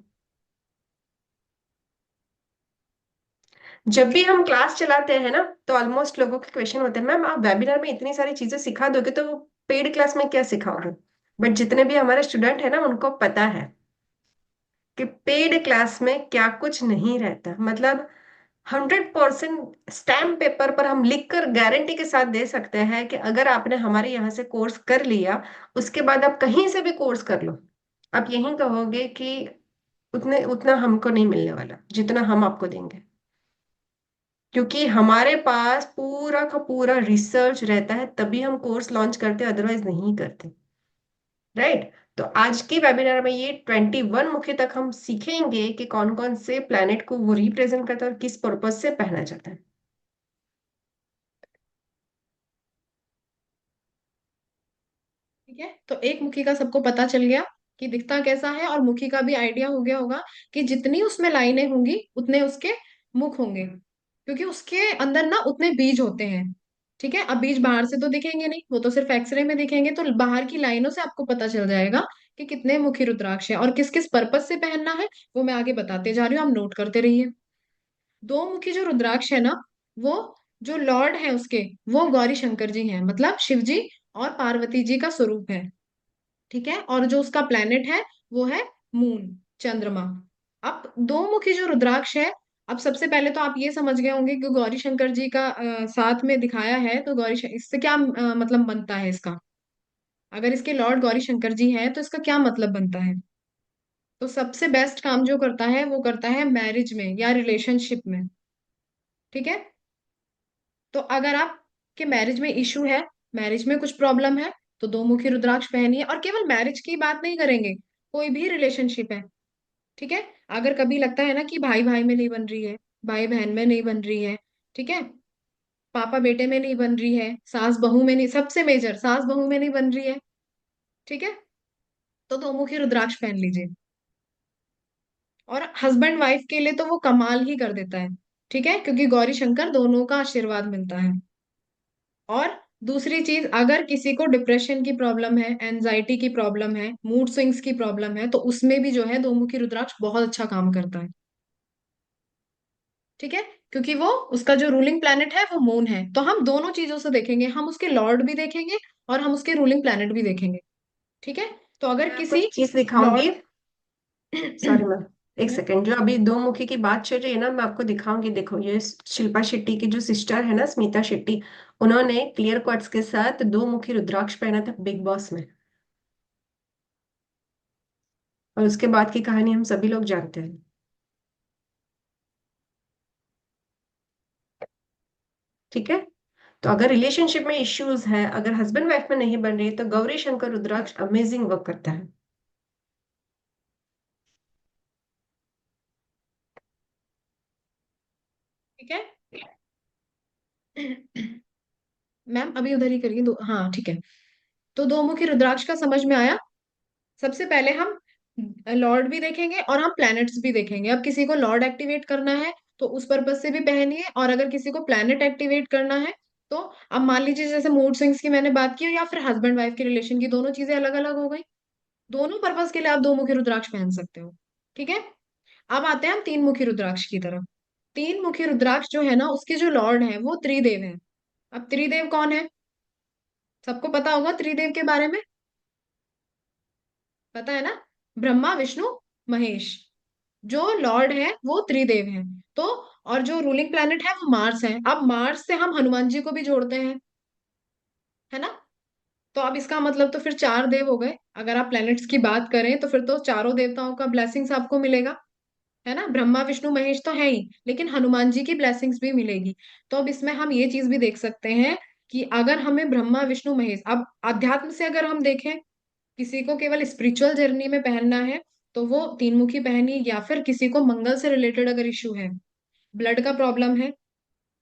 जब भी हम क्लास चलाते हैं ना, तो ऑलमोस्ट लोगों के क्वेश्चन होते हैं, मैम आप वेबिनार में इतनी सारी चीजें सिखा दोगे तो पेड क्लास में क्या सिखाओगे। बट जितने भी हमारे स्टूडेंट है ना, उनको पता है कि पेड क्लास में क्या कुछ नहीं रहता। मतलब 100% स्टैम्प पेपर पर हम लिखकर गारंटी के साथ दे सकते हैं कि अगर आपने हमारे यहाँ से कोर्स कर लिया, उसके बाद आप कहीं से भी कोर्स कर लो, आप यही कहोगे कि उतने उतना हमको नहीं मिलने वाला जितना हम आपको देंगे, क्योंकि हमारे पास पूरा का पूरा रिसर्च रहता है, तभी हम कोर्स लॉन्च करते, अदरवाइज नहीं करते। राइट। तो आज की वेबिनार में ये 21 मुखी तक हम सीखेंगे कि कौन कौन से प्लैनेट को वो रिप्रेजेंट करता है और किस पर्पज से पहना जाता है। ठीक है, तो एक मुखी का सबको पता चल गया कि दिखता कैसा है, और मुखी का भी आइडिया हो गया होगा कि जितनी उसमें लाइनें होंगी उतने उसके मुख होंगे, क्योंकि उसके अंदर ना उतने बीज होते हैं। ठीक है, अब बीज बाहर से तो दिखेंगे नहीं, वो तो सिर्फ एक्सरे में दिखेंगे, तो बाहर की लाइनों से आपको पता चल जाएगा कि कितने मुखी रुद्राक्ष है और किस किस पर्पज से पहनना है। वो मैं आगे बताते जा रही हूँ, आप नोट करते रहिए। दो मुखी जो रुद्राक्ष है ना, वो जो लॉर्ड है उसके, वो गौरी शंकर जी हैं, मतलब शिव जी और पार्वती जी का स्वरूप है। ठीक है, और जो उसका प्लेनेट है वो है मून, चंद्रमा। अब दो मुखी जो रुद्राक्ष है, अब सबसे पहले तो आप ये समझ गए होंगे कि गौरी शंकर जी का साथ में दिखाया है, तो इससे क्या मतलब बनता है इसका। अगर इसके लॉर्ड गौरी शंकर जी हैं तो इसका क्या मतलब बनता है। तो सबसे बेस्ट काम जो करता है वो करता है मैरिज में या रिलेशनशिप में। ठीक है, तो अगर आपके मैरिज में इशू है, मैरिज में कुछ प्रॉब्लम है, तो दो मुखी रुद्राक्ष पहनिए। और केवल मैरिज की बात नहीं करेंगे, कोई भी रिलेशनशिप है। ठीक है, अगर कभी लगता है ना कि भाई भाई में नहीं बन रही है, भाई बहन में नहीं बन रही है, ठीक है, पापा बेटे में नहीं बन रही है, सास बहू में नहीं, सबसे मेजर सास बहू में नहीं बन रही है, ठीक है, तो दो मुखी रुद्राक्ष पहन लीजिए। और हस्बैंड वाइफ के लिए तो वो कमाल ही कर देता है। ठीक है, क्योंकि गौरी शंकर दोनों का आशीर्वाद मिलता है। और दूसरी चीज, अगर किसी को डिप्रेशन की प्रॉब्लम है, एनजाइटी की प्रॉब्लम है, मूड स्विंग्स की प्रॉब्लम है, तो उसमें भी जो है दो मुखी रुद्राक्ष बहुत अच्छा काम करता है। ठीक है, क्योंकि वो उसका जो रूलिंग प्लैनेट है वो मून है, तो हम दोनों चीजों से देखेंगे, हम उसके लॉर्ड भी देखेंगे और हम उसके रूलिंग प्लैनेट भी देखेंगे। ठीक है, तो अगर मैं आपको किसी एक चीज दिखाऊंगी। लॉर्ड सॉरी मैम, एक सेकेंड। जो अभी दो मुखी की बात चल रही है ना, मैं आपको दिखाऊंगी। देखो, ये शिल्पा शेट्टी की जो सिस्टर है ना, स्मिता शेट्टी, उन्होंने क्लियर क्वार्ट्ज के साथ दो मुखी रुद्राक्ष पहना था बिग बॉस में, और उसके बाद की कहानी हम सभी लोग जानते हैं। ठीक है, तो अगर रिलेशनशिप में इश्यूज है, अगर हस्बैंड वाइफ में नहीं बन रही, तो गौरी शंकर रुद्राक्ष अमेजिंग वर्क करता है। ठीक है मैम, अभी उधर ही करिए दो, हाँ ठीक है। तो दो मुखी रुद्राक्ष का समझ में आया। सबसे पहले हम लॉर्ड भी देखेंगे और हम प्लैनेट्स भी देखेंगे। अब किसी को लॉर्ड एक्टिवेट करना है तो उस पर्पज से भी पहनिए, और अगर किसी को प्लैनेट एक्टिवेट करना है तो अब मान लीजिए जैसे मूड स्विंग्स की मैंने बात की, या फिर हस्बैंड वाइफ के रिलेशन की, दोनों चीजें अलग अलग हो गई। दोनों पर्पज के लिए आप दो मुखी रुद्राक्ष पहन सकते हो। ठीक है, अब आते हैं हम तीन मुखी रुद्राक्ष की तरफ। तीन मुखी रुद्राक्ष जो है ना, उसके जो लॉर्ड है वो त्रिदेव है। अब त्रिदेव कौन है? सबको पता होगा त्रिदेव के बारे में, पता है ना? ब्रह्मा, विष्णु, महेश। जो लॉर्ड है वो त्रिदेव है। तो और जो रूलिंग प्लैनेट है वो मार्स है। अब मार्स से हम हनुमान जी को भी जोड़ते हैं, है ना? तो अब इसका मतलब तो फिर चार देव हो गए। अगर आप प्लैनेट्स की बात करें तो फिर तो चारों देवताओं का ब्लेसिंग्स आपको मिलेगा, है ना? ब्रह्मा, विष्णु, महेश तो है ही, लेकिन हनुमान जी की ब्लेसिंग्स भी मिलेगी। तो अब इसमें हम ये चीज भी देख सकते हैं कि अगर हमें ब्रह्मा, विष्णु, महेश, अब अध्यात्म से अगर हम देखें, किसी को केवल स्पिरिचुअल जर्नी में पहनना है तो वो तीन मुखी पहनिए, या फिर किसी को मंगल से रिलेटेड अगर इश्यू है, ब्लड का प्रॉब्लम है,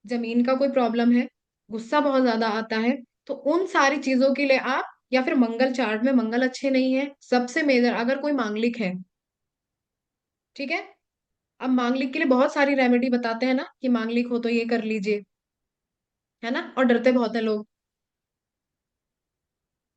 जमीन का कोई प्रॉब्लम है, गुस्सा बहुत ज्यादा आता है, तो उन सारी चीजों के लिए आप, या फिर मंगल चार्ट में मंगल अच्छे नहीं है, सबसे मेजर अगर कोई मांगलिक है। ठीक है, अब मांगलिक के लिए बहुत सारी रेमेडी बताते हैं ना कि मांगलिक हो तो ये कर लीजिए, है ना? और डरते बहुत है लोग,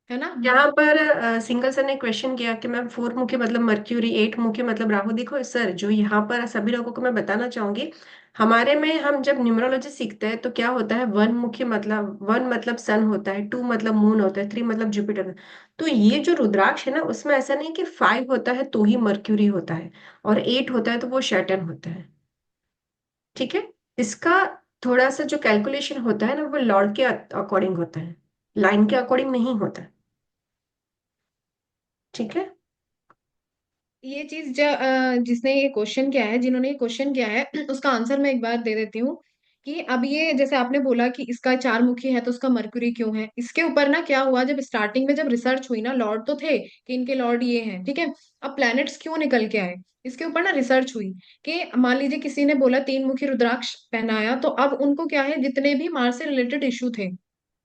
है ना? यहाँ पर सिंगल सर ने क्वेश्चन किया कि मैम फोर मुखी मतलब मर्क्यूरी, एट मुखी मतलब राहु। देखो सर, जो यहाँ पर सभी लोगों को मैं बताना चाहूंगी, हमारे में हम जब न्यूमरोलॉजी सीखते हैं तो क्या होता है, वन मुखी मतलब, वन मतलब सन होता है, टू मतलब मून होता है, थ्री मतलब जुपिटर। तो ये जो रुद्राक्ष है ना, उसमें ऐसा नहीं कि फाइव होता है तो ही मर्क्यूरी होता है, और एट होता है तो वो सैटर्न होता है। ठीक है, इसका थोड़ा सा जो कैलकुलेशन होता है ना, वो लॉर्ड के अकॉर्डिंग होता है, लाइन के अकॉर्डिंग नहीं होता है। ठीक है। ये चीज जिसने ये क्वेश्चन किया है, जिन्होंने ये क्वेश्चन किया है, उसका आंसर मैं एक बार दे देती हूँ। कि अब ये जैसे आपने बोला कि इसका चार मुखी है तो उसका मरकरी क्यों है, इसके ऊपर ना क्या हुआ, जब स्टार्टिंग में जब रिसर्च हुई ना, लॉर्ड तो थे कि इनके लॉर्ड ये हैं, ठीक है। अब प्लैनेट्स क्यों निकल के आए, इसके ऊपर ना रिसर्च हुई। कि मान लीजिए किसी ने बोला तीन मुखी रुद्राक्ष पहनाया, तो अब उनको क्या है, जितने भी मार्स से रिलेटेड इशू थे,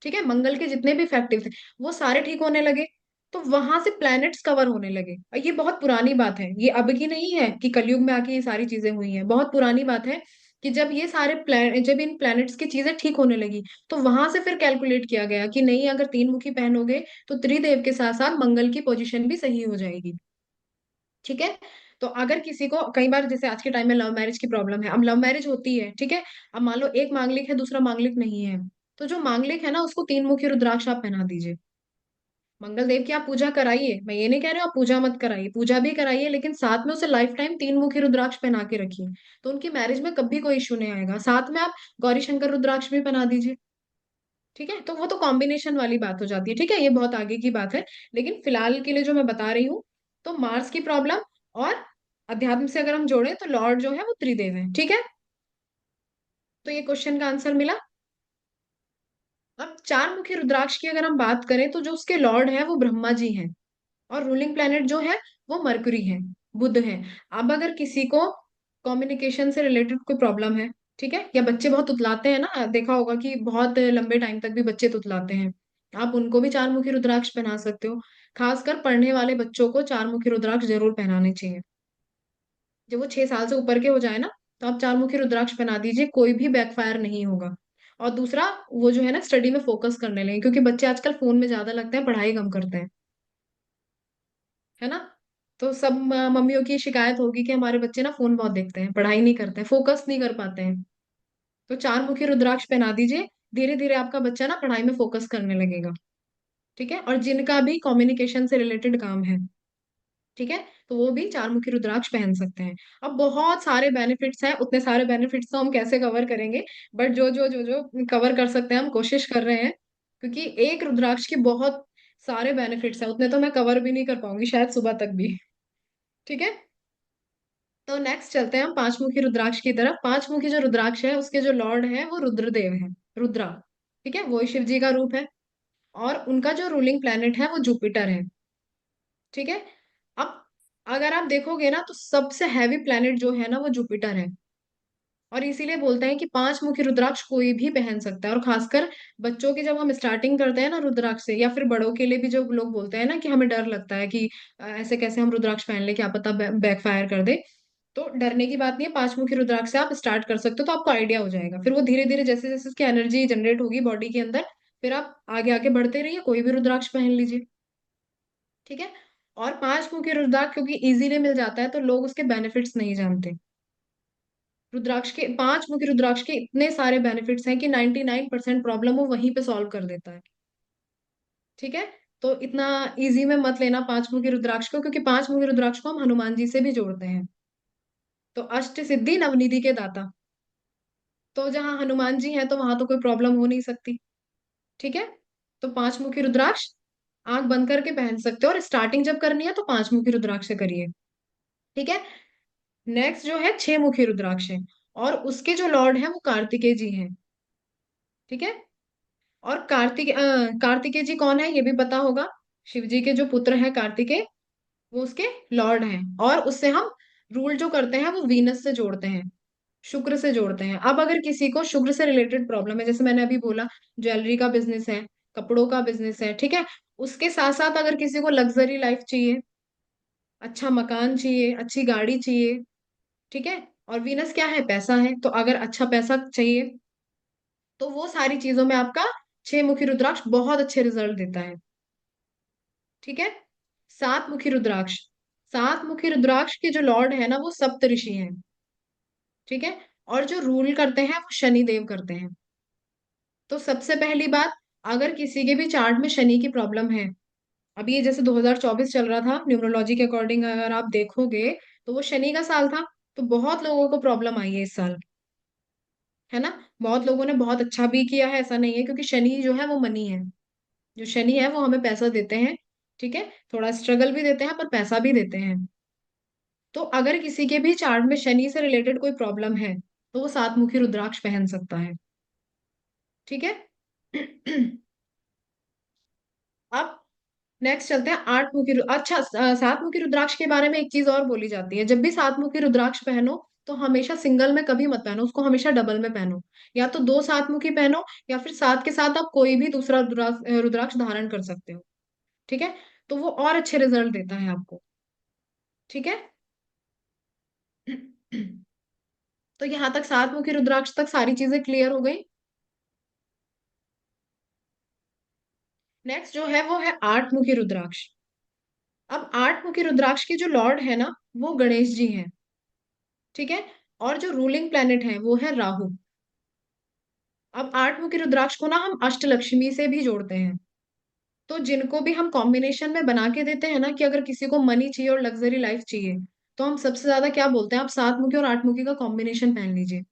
ठीक है, मंगल के जितने भी इफेक्टिव थे, वो सारे ठीक होने लगे। तो वहां से प्लैनेट्स कवर होने लगे। और ये बहुत पुरानी बात है, ये अब की नहीं है कि कलयुग में आके ये सारी चीजें हुई हैं, बहुत पुरानी बात है। कि जब ये सारे जब इन प्लैनेट्स की चीजें ठीक होने लगी, तो वहां से फिर कैलकुलेट किया गया कि नहीं, अगर तीन मुखी पहनोगे तो त्रिदेव के साथ साथ मंगल की पोजीशन भी सही हो जाएगी। ठीक है, तो अगर किसी को कई बार जैसे आज के टाइम में लव मैरिज की प्रॉब्लम है, अब लव मैरिज होती है, ठीक है। अब मान लो एक मांगलिक है, दूसरा मांगलिक नहीं है, तो जो मांगलिक है ना उसको तीन मुखी रुद्राक्ष आप पहना दीजिए। मंगल देव की आप पूजा कराइए, मैं ये नहीं कह रही हूँ आप पूजा मत कराइए, पूजा भी कराइए, लेकिन साथ में उसे लाइफ टाइम तीन मुखी रुद्राक्ष पहना के रखिए। तो उनकी मैरिज में कभी कोई इशू नहीं आएगा। साथ में आप गौरी शंकर रुद्राक्ष भी पहना दीजिए। ठीक है, तो वो तो कॉम्बिनेशन वाली बात हो जाती है, ठीक है, ये बहुत आगे की बात है। लेकिन फिलहाल के लिए जो मैं बता रही हूँ, तो मार्स की प्रॉब्लम और अध्यात्म से अगर हम जोड़े तो लॉर्ड जो है वो त्रिदेव है। ठीक है, तो ये क्वेश्चन का आंसर मिला। अब चार मुखी रुद्राक्ष की अगर हम बात करें, तो जो उसके लॉर्ड है वो ब्रह्मा जी हैं, और रूलिंग प्लेनेट जो है वो मरकरी है, बुध है। अब अगर किसी को कम्युनिकेशन से रिलेटेड कोई प्रॉब्लम है, ठीक है, या बच्चे बहुत तुतलाते हैं ना, देखा होगा कि बहुत लंबे टाइम तक भी बच्चे तुतलाते हैं, आप उनको भी चार मुखी रुद्राक्ष पहना सकते हो। खासकर पढ़ने वाले बच्चों को चार मुखी रुद्राक्ष जरूर पहनाने चाहिए। जब वो 6 साल से ऊपर के हो जाए ना, तो आप चार मुखी रुद्राक्ष पहना दीजिए, कोई भी बैकफायर नहीं होगा। और दूसरा वो जो है ना स्टडी में फोकस करने लगे, क्योंकि बच्चे आजकल फोन में ज्यादा लगते हैं, पढ़ाई कम करते हैं, है ना। तो सब मम्मियों की शिकायत होगी कि हमारे बच्चे ना फोन बहुत देखते हैं, पढ़ाई नहीं करते हैं, फोकस नहीं कर पाते हैं। तो चार मुखी रुद्राक्ष पहना दीजिए, धीरे धीरे आपका बच्चा ना पढ़ाई में फोकस करने लगेगा। ठीक है, और जिनका भी कम्युनिकेशन से रिलेटेड काम है, ठीक है, तो वो भी चार मुखी रुद्राक्ष पहन सकते हैं। अब बहुत सारे बेनिफिट्स हैं, उतने सारे बेनिफिट्स तो हम कैसे कवर करेंगे, बट जो कवर कर सकते हैं हम कोशिश कर रहे हैं, क्योंकि एक रुद्राक्ष के बहुत सारे बेनिफिट्स हैं, उतने तो मैं कवर भी नहीं कर पाऊंगी शायद सुबह तक भी। ठीक है, तो नेक्स्ट चलते हैं हम पांच मुखी रुद्राक्ष की तरफ। पांच मुखी जो रुद्राक्ष है उसके जो लॉर्ड है वो रुद्रदेव है, रुद्रा। ठीक है, वो शिव जी का रूप है, और उनका जो रूलिंग प्लेनेट है वो जुपिटर है। ठीक है, अब अगर आप देखोगे ना तो सबसे हैवी प्लेनेट जो है ना वो जुपिटर है, और इसीलिए बोलते हैं कि पांच मुखी रुद्राक्ष कोई भी पहन सकता है। और खासकर बच्चों की जब हम स्टार्टिंग करते हैं ना रुद्राक्ष से, या फिर बड़ों के लिए भी जो लोग बोलते हैं ना कि हमें डर लगता है कि ऐसे कैसे हम रुद्राक्ष पहन ले, क्या पता बैकफायर कर दे, तो डरने की बात नहीं है। पांच मुखी रुद्राक्ष से आप स्टार्ट कर सकते हो, तो आपको आइडिया हो जाएगा। फिर वो धीरे धीरे जैसे जैसे उसकी एनर्जी जनरेट होगी बॉडी के अंदर, फिर आप आगे आगे बढ़ते रहिए, कोई भी रुद्राक्ष पहन लीजिए। ठीक है, और पांच मुखी रुद्राक्ष क्योंकि इजीली मिल जाता है तो लोग उसके बेनिफिट्स नहीं जानते। रुद्राक्ष के, पांच मुखी रुद्राक्ष के इतने सारे बेनिफिट्स हैं कि 99% प्रॉब्लम वो वहीं पे सॉल्व कर देता है। ठीक है, तो इतना इजी में मत लेना पांच मुखी रुद्राक्ष को, क्योंकि पांच मुखी रुद्राक्ष को हम हनुमान जी से भी जोड़ते हैं। तो अष्ट सिद्धि नवनिधि के दाता, तो जहां हनुमान जी हैं तो वहां तो कोई प्रॉब्लम हो नहीं सकती। ठीक है, तो पांच मुखी रुद्राक्ष आंख बंद करके पहन सकते हो, और स्टार्टिंग जब करनी है तो पांच मुखी रुद्राक्ष से करिए। ठीक है, नेक्स्ट जो है छह मुखी रुद्राक्ष है, और उसके जो लॉर्ड है वो कार्तिकेय जी हैं। ठीक है, और कार्तिकेय जी कौन है ये भी पता होगा, शिव जी के जो पुत्र है कार्तिकेय, वो उसके लॉर्ड हैं। और उससे हम रूल जो करते हैं वो वीनस से जोड़ते हैं, शुक्र से जोड़ते हैं। अब अगर किसी को शुक्र से रिलेटेड प्रॉब्लम है, जैसे मैंने अभी बोला ज्वेलरी का बिजनेस है, कपड़ों का बिजनेस है, ठीक है, उसके साथ साथ अगर किसी को लग्जरी लाइफ चाहिए, अच्छा मकान चाहिए, अच्छी गाड़ी चाहिए, ठीक है, और वीनस क्या है, पैसा है, तो अगर अच्छा पैसा चाहिए तो वो सारी चीजों में आपका छह मुखी रुद्राक्ष बहुत अच्छे रिजल्ट देता है। ठीक है, सात मुखी रुद्राक्ष, सात मुखी रुद्राक्ष के जो लॉर्ड है ना वो सप्त ऋषि हैं। ठीक है, और जो रूल करते हैं वो शनि देव करते हैं। तो सबसे पहली बात, अगर किसी के भी चार्ट में शनि की प्रॉब्लम है, अभी ये जैसे 2024 चल रहा था न्यूमरोलॉजी के अकॉर्डिंग अगर आप देखोगे तो वो शनि का साल था, तो बहुत लोगों को प्रॉब्लम आई है इस साल, है ना। बहुत लोगों ने बहुत अच्छा भी किया है, ऐसा नहीं है, क्योंकि शनि जो है वो मनी है, जो शनि है वो हमें पैसा देते हैं। ठीक है, थोड़ा स्ट्रगल भी देते हैं पर पैसा भी देते हैं। तो अगर किसी के भी चार्ट में शनि से रिलेटेड कोई प्रॉब्लम है तो वो सात मुखी रुद्राक्ष पहन सकता है। ठीक है, अब नेक्स्ट चलते हैं आठ मुखी अच्छा सात मुखी रुद्राक्ष के बारे में एक चीज और बोली जाती है, जब भी सात मुखी रुद्राक्ष पहनो तो हमेशा सिंगल में कभी मत पहनो, उसको हमेशा डबल में पहनो। या तो दो सात मुखी पहनो, या फिर सात के साथ आप कोई भी दूसरा रुद्राक्ष धारण कर सकते हो। ठीक है, तो वो और अच्छे रिजल्ट देता है आपको। ठीक है, तो यहाँ तक सात मुखी रुद्राक्ष तक सारी चीजें क्लियर हो गई। नेक्स्ट जो है वो है आठ मुखी रुद्राक्ष। अब आठ मुखी रुद्राक्ष के जो लॉर्ड है ना वो गणेश जी हैं। ठीक है, और जो रूलिंग प्लेनेट है वो है राहु। अब आठ मुखी रुद्राक्ष को ना हम अष्टलक्ष्मी से भी जोड़ते हैं। तो जिनको भी हम कॉम्बिनेशन में बना के देते हैं ना कि अगर किसी को मनी चाहिए और लग्जरी लाइफ चाहिए, तो हम सबसे ज्यादा क्या बोलते हैं, आप सात मुखी और आठ मुखी का कॉम्बिनेशन पहन लीजिए,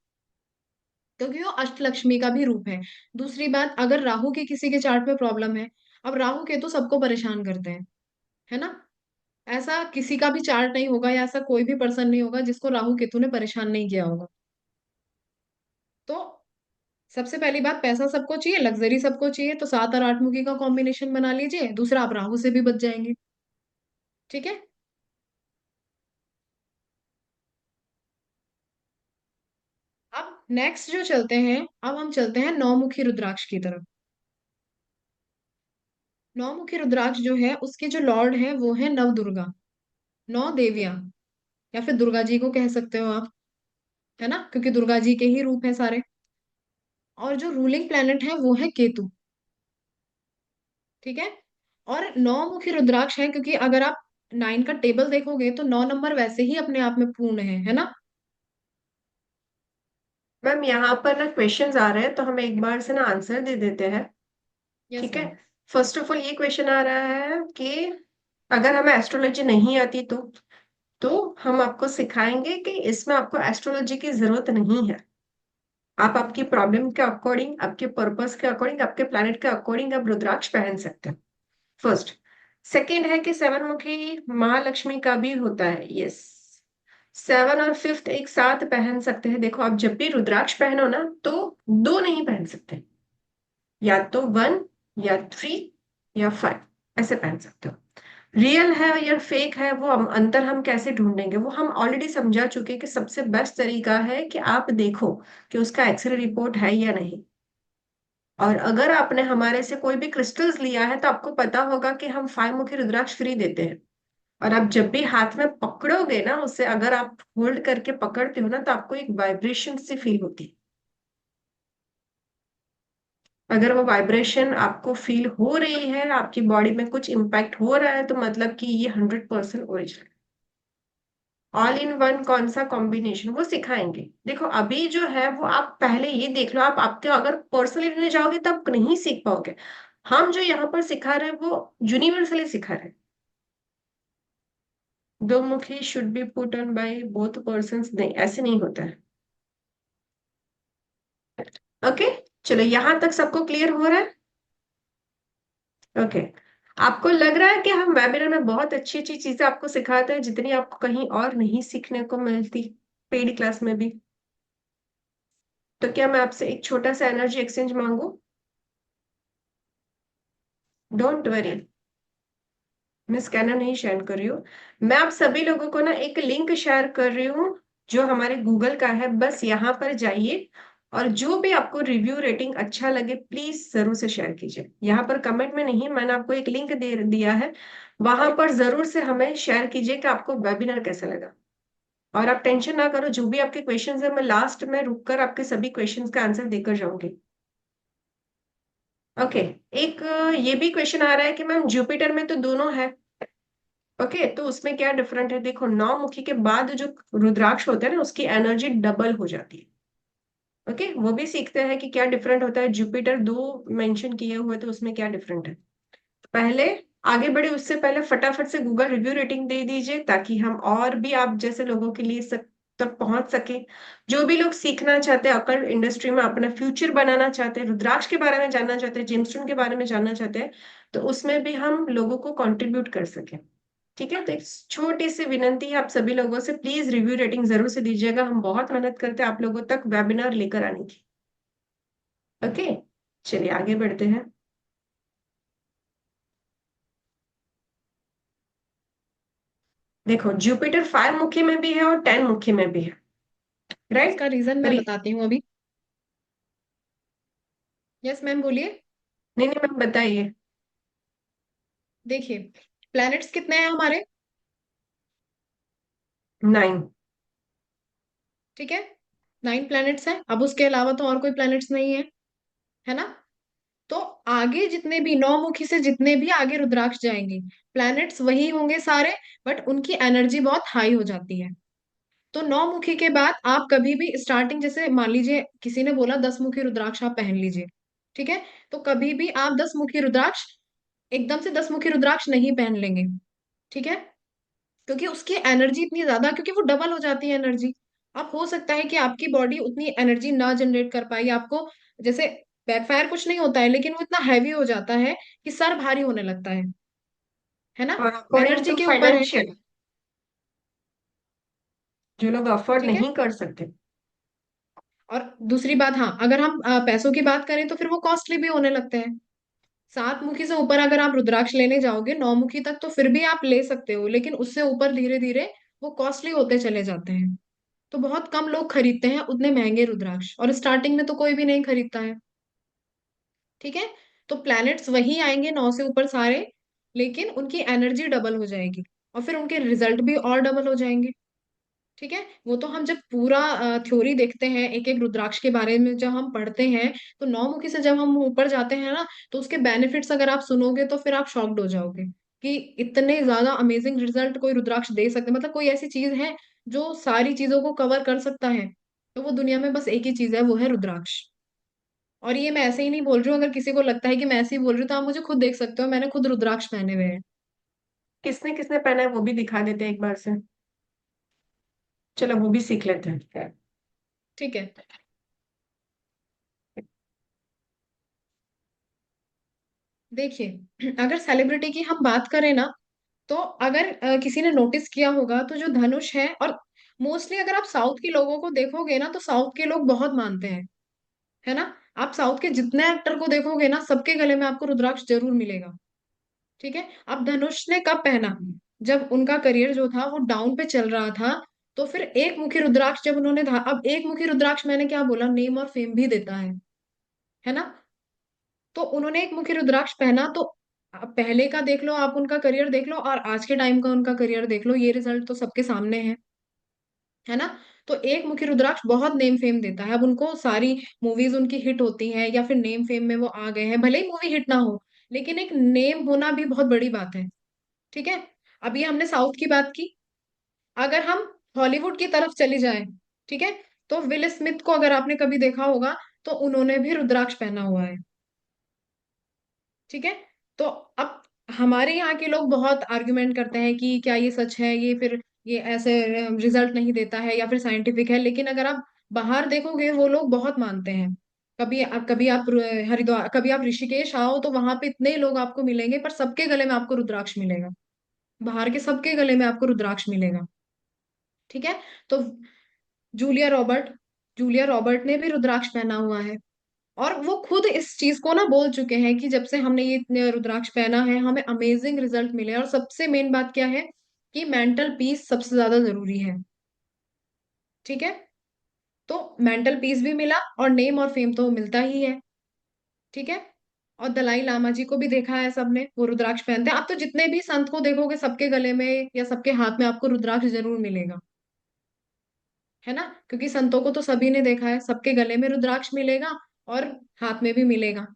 क्योंकि वो अष्टलक्ष्मी का भी रूप है। दूसरी बात, अगर राहु की किसी के चार्ट में प्रॉब्लम है, अब राहु केतु सबको परेशान करते हैं, है ना। ऐसा किसी का भी चार्ट नहीं होगा, या ऐसा कोई भी पर्सन नहीं होगा जिसको राहु केतु ने परेशान नहीं किया होगा। तो सबसे पहली बात, पैसा सबको चाहिए, लग्जरी सबको चाहिए, तो सात और आठ मुखी का कॉम्बिनेशन बना लीजिए। दूसरा, आप राहु से भी बच जाएंगे। ठीक है, अब नेक्स्ट जो चलते हैं, अब हम चलते हैं नौमुखी रुद्राक्ष की तरफ। नौमुखी रुद्राक्ष जो है उसके जो लॉर्ड है वो है नव दुर्गा, नौ देवियां, या फिर दुर्गा जी को कह सकते हो आप, है ना, क्योंकि दुर्गा जी के ही रूप है सारे। और जो रूलिंग प्लेनेट है वो है केतु। ठीक है। और 9 मुखी रुद्राक्ष है, क्योंकि अगर आप 9 का टेबल देखोगे तो 9 नंबर वैसे ही अपने आप में पूर्ण है ना। मैम यहाँ पर ना क्वेश्चंस आ रहे हैं, तो हम एक बार से ना आंसर दे देते हैं। यस ठीक है। मैम। फर्स्ट ऑफ ऑल ये क्वेश्चन आ रहा है कि अगर हमें एस्ट्रोलॉजी नहीं आती तो हम आपको सिखाएंगे कि इसमें आपको एस्ट्रोलॉजी की जरूरत नहीं है। आप आपकी प्रॉब्लम के अकॉर्डिंग, आपके पर्पस के अकॉर्डिंग, आपके प्लैनेट के अकॉर्डिंग आप रुद्राक्ष पहन सकते हैं। फर्स्ट। सेकंड है कि 7 मुखी महालक्ष्मी का भी होता है। यस, 7 और 5 एक साथ पहन सकते हैं। देखो, आप जब भी रुद्राक्ष पहनो ना तो दो नहीं पहन सकते, या तो 1 या 3 या 5 ऐसे पहन सकते हो। रियल है या फेक है वो हम अंतर हम कैसे ढूंढेंगे, वो हम ऑलरेडी समझा चुके कि सबसे बेस्ट तरीका है कि आप देखो कि उसका एक्सरे रिपोर्ट है या नहीं। और अगर आपने हमारे से कोई भी क्रिस्टल्स लिया है तो आपको पता होगा कि हम 5 मुखी रुद्राक्ष फ्री देते हैं। और आप जब भी हाथ में पकड़ोगे ना उसे, अगर आप होल्ड करके पकड़ते हो ना तो आपको एक वाइब्रेशन सी फील होती है। अगर वो वाइब्रेशन आपको फील हो रही है, आपकी बॉडी में कुछ इम्पैक्ट हो रहा है, तो मतलब कि ये 100% ओरिजिनल। ऑल इन वन कौन सा कॉम्बिनेशन वो सिखाएंगे। देखो अभी जो है वो आप पहले ये देख लो, आप आपके अगर पर्सनली लेने जाओगे तब नहीं सीख पाओगे। हम जो यहाँ पर सिखा रहे हैं वो यूनिवर्सली सिखा रहे हैं। दो मुखी should be put on by both persons, नहीं ऐसे नहीं होता है। ओके, चलो यहां तक सबको क्लियर हो रहा है। ओके। आपको लग रहा है कि हम वेबिनार में बहुत अच्छी अच्छी चीजें आपको सिखाते हैं, जितनी आपको कहीं और नहीं सीखने को मिलती पेड क्लास में भी। तो क्या मैं आपसे एक छोटा सा एनर्जी एक्सचेंज मांगू? डोंट वरी, मैं स्कैनर नहीं शेयर कर रही हूँ। मैं आप सभी लोगों को ना एक लिंक शेयर कर रही हूँ जो हमारे गूगल का है। बस यहाँ पर जाइए और जो भी आपको रिव्यू रेटिंग अच्छा लगे प्लीज जरूर से शेयर कीजिए। यहाँ पर कमेंट में नहीं, मैंने आपको एक लिंक दे दिया है, वहां पर जरूर से हमें शेयर कीजिए कि आपको वेबिनार कैसा लगा। और आप टेंशन ना करो, जो भी आपके क्वेश्चंस है मैं लास्ट में रुककर आपके सभी क्वेश्चंस का आंसर देकर जाऊंगी। ओके। एक ये भी क्वेश्चन आ रहा है कि मैम जुपिटर में तो दोनों है। ओके, तो उसमें क्या डिफरेंट है? देखो, 9 मुखी के बाद जो रुद्राक्ष होता है ना उसकी एनर्जी डबल हो जाती है। ओके, वो भी सीखते हैं कि क्या डिफरेंट होता है। जुपिटर 2 मेंशन किए हुए तो उसमें क्या डिफरेंट है। पहले आगे बढ़े उससे पहले फटाफट से गूगल रिव्यू रेटिंग दे दीजिए, ताकि हम और भी आप जैसे लोगों के लिए तक पहुंच सके। जो भी लोग सीखना चाहते हैं, अकल इंडस्ट्री में अपना फ्यूचर बनाना चाहते हैं, रुद्राक्ष के बारे में जानना चाहते हैं, जेमस्टोन के बारे में जानना चाहते हैं, तो उसमें भी हम लोगों को कंट्रीब्यूट कर सके। ठीक है, तो एक छोटी सी विनंती है आप सभी लोगों से, प्लीज रिव्यू रेटिंग जरूर से दीजिएगा। हम बहुत मेहनत करते हैं आप लोगों तक वेबिनार लेकर आने की। ओके, चलिए आगे बढ़ते हैं। देखो, जुपिटर 5 मुखी में भी है और 10 मुखी में भी है, राइट? इसका रीजन पर मैं बताती हूँ अभी। यस मैम, बोलिए। नहीं नहीं मैम, बताइए। देखिए, प्लैनेट्स कितने हैं हमारे? 9। ठीक है, 9 प्लैनेट्स हैं। अब उसके अलावा तो और कोई प्लैनेट्स नहीं है, है ना। तो आगे जितने भी 9 मुखी से जितने भी आगे रुद्राक्ष जाएंगे, प्लैनेट्स वही होंगे सारे, बट उनकी एनर्जी बहुत हाई हो जाती है। तो 9 मुखी के बाद आप कभी भी स्टार्टिंग, जैसे मान लीजिए किसी ने बोला 10 मुखी रुद्राक्ष आप पहन लीजिए, ठीक है, तो कभी भी आप 10 मुखी रुद्राक्ष एकदम से 10 मुखी रुद्राक्ष नहीं पहन लेंगे। ठीक है, क्योंकि उसकी एनर्जी इतनी ज्यादा, क्योंकि वो डबल हो जाती है एनर्जी। अब हो सकता है कि आपकी बॉडी उतनी एनर्जी ना जनरेट कर पाए, या आपको जैसे बैकफायर कुछ नहीं होता है, लेकिन वो इतना हैवी हो जाता है कि सर भारी होने लगता है ना। और अकॉर्डिंग एनर्जी टू के ऊपर है। फाइनेंशियल, जो लोग अफोर्ड ठीक है। नहीं कर सकते। और दूसरी बात, हाँ, अगर हम पैसों की बात करें तो फिर वो कॉस्टली भी होने लगते हैं। 7 मुखी से ऊपर अगर आप रुद्राक्ष लेने जाओगे, 9 मुखी तक तो फिर भी आप ले सकते हो, लेकिन उससे ऊपर धीरे धीरे वो कॉस्टली होते चले जाते हैं। तो बहुत कम लोग खरीदते हैं उतने महंगे रुद्राक्ष, और स्टार्टिंग में तो कोई भी नहीं खरीदता है। ठीक है, तो प्लैनेट्स वही आएंगे 9 से ऊपर सारे, लेकिन उनकी एनर्जी डबल हो जाएगी, और फिर उनके रिजल्ट भी और डबल हो जाएंगे। ठीक है, वो तो हम जब पूरा थ्योरी देखते हैं एक एक रुद्राक्ष के बारे में जब हम पढ़ते हैं, तो नौमुखी से जब हम ऊपर जाते हैं ना, तो उसके बेनिफिट्स अगर आप सुनोगे तो फिर आप शॉक्ड हो जाओगे कि इतने ज्यादा अमेजिंग रिजल्ट कोई रुद्राक्ष दे सकते, मतलब कोई ऐसी चीज है जो सारी चीजों को कवर कर सकता है, तो वो दुनिया में बस एक ही चीज है, वो है रुद्राक्ष। और ये मैं ऐसे ही नहीं बोल रही हूँ, अगर किसी को लगता है कि मैं ऐसे ही बोल रही हूँ तो आप मुझे खुद देख सकते हो, मैंने खुद रुद्राक्ष पहने हुए हैं। किसने किसने पहना है वो भी दिखा देते हैं एक बार से। चलो वो भी सीख लेते हैं। ठीक है, देखिए अगर सेलिब्रिटी की हम बात करें ना, तो अगर किसी ने नोटिस किया होगा तो जो धनुष है, और मोस्टली अगर आप साउथ के लोगों को देखोगे ना, तो साउथ के लोग बहुत मानते हैं, है ना। आप साउथ के जितने एक्टर को देखोगे ना, सबके गले में आपको रुद्राक्ष जरूर मिलेगा। ठीक है, अब धनुष ने कब पहना, जब उनका करियर जो था वो डाउन पे चल रहा था, तो फिर एक मुखी रुद्राक्ष जब उन्होंने अब एक मुखी रुद्राक्ष मैंने क्या बोला, नेम और फेम भी देता है ना। तो उन्होंने एक मुखी रुद्राक्ष पहना, तो आप पहले का देख लो, आप उनका करियर देख लो और आज के टाइम का उनका करियर देख लो, ये रिजल्ट तो सबके सामने है ना। तो एक मुखी रुद्राक्ष बहुत नेम फेम देता है, अब उनको सारी मूवीज उनकी हिट होती हैं या फिर नेम फेम में वो आ गए हैं, भले ही मूवी हिट ना हो, लेकिन एक नेम होना भी बहुत बड़ी बात है। ठीक है, अभी हमने साउथ की बात की, अगर हम हॉलीवुड की तरफ चली जाए, ठीक है, तो विल स्मिथ को अगर आपने कभी देखा होगा, तो उन्होंने भी रुद्राक्ष पहना हुआ है। ठीक है, तो अब हमारे यहाँ के लोग बहुत आर्ग्यूमेंट करते हैं कि क्या ये सच है, ये फिर ये ऐसे रिजल्ट नहीं देता है या फिर साइंटिफिक है, लेकिन अगर आप बाहर देखोगे वो लोग बहुत मानते हैं। कभी आप हरिद्वार, कभी आप ऋषिकेश आओ तो वहां पे इतने लोग आपको मिलेंगे, पर सबके गले में आपको रुद्राक्ष मिलेगा, बाहर के सबके गले में आपको रुद्राक्ष मिलेगा। ठीक है, तो जूलिया रॉबर्ट जूलिया रॉबर्ट ने भी रुद्राक्ष पहना हुआ है, और वो खुद इस चीज को ना बोल चुके हैं कि जब से हमने ये इतने रुद्राक्ष पहना है हमें अमेजिंग रिजल्ट मिले, और सबसे मेन बात क्या है कि मेंटल पीस सबसे ज्यादा जरूरी है। ठीक है, तो मेंटल पीस भी मिला और नेम और फेम तो मिलता ही है। ठीक है, और दलाई लामा जी को भी देखा है सबने, वो रुद्राक्ष पहनते हैं। आप तो जितने भी संत को देखोगे सबके गले में या सबके हाथ में आपको रुद्राक्ष जरूर मिलेगा, है ना, क्योंकि संतों को तो सभी ने देखा है, सबके गले में रुद्राक्ष मिलेगा और हाथ में भी मिलेगा।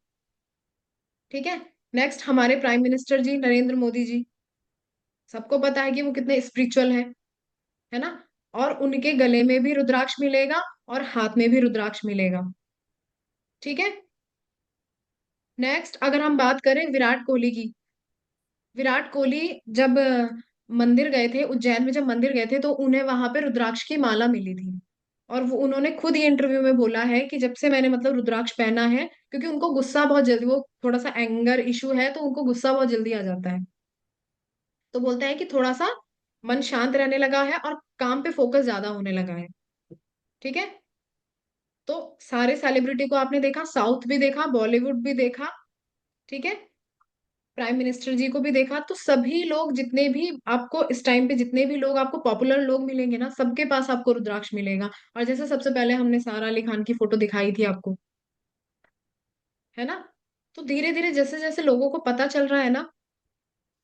ठीक है, नेक्स्ट हमारे प्राइम मिनिस्टर जी नरेंद्र मोदी जी, सबको पता है कि वो कितने स्पिरिचुअल है ना, और उनके गले में भी रुद्राक्ष मिलेगा और हाथ में भी रुद्राक्ष मिलेगा। ठीक है, नेक्स्ट अगर हम बात करें विराट कोहली की, विराट कोहली जब मंदिर गए थे, उज्जैन में जब मंदिर गए थे, तो उन्हें वहां पे रुद्राक्ष की माला मिली थी, और वो उन्होंने खुद ये इंटरव्यू में बोला है कि जब से मैंने मतलब रुद्राक्ष पहना है, क्योंकि उनको गुस्सा बहुत जल्दी, वो थोड़ा सा एंगर इशू है तो उनको गुस्सा बहुत जल्दी आ जाता है, तो बोलते हैं कि थोड़ा सा मन शांत रहने लगा है और काम पे फोकस ज्यादा होने लगा है। ठीक है, तो सारे सेलिब्रिटी को आपने देखा, साउथ भी देखा, बॉलीवुड भी देखा, ठीक है, प्राइम मिनिस्टर जी को भी देखा, तो सभी लोग जितने भी आपको इस टाइम पे जितने भी लोग आपको पॉपुलर लोग मिलेंगे ना, सबके पास आपको रुद्राक्ष मिलेगा। और जैसे सबसे पहले हमने सारा अली खान की फोटो दिखाई थी आपको, है ना, तो धीरे धीरे जैसे जैसे लोगों को पता चल रहा है ना,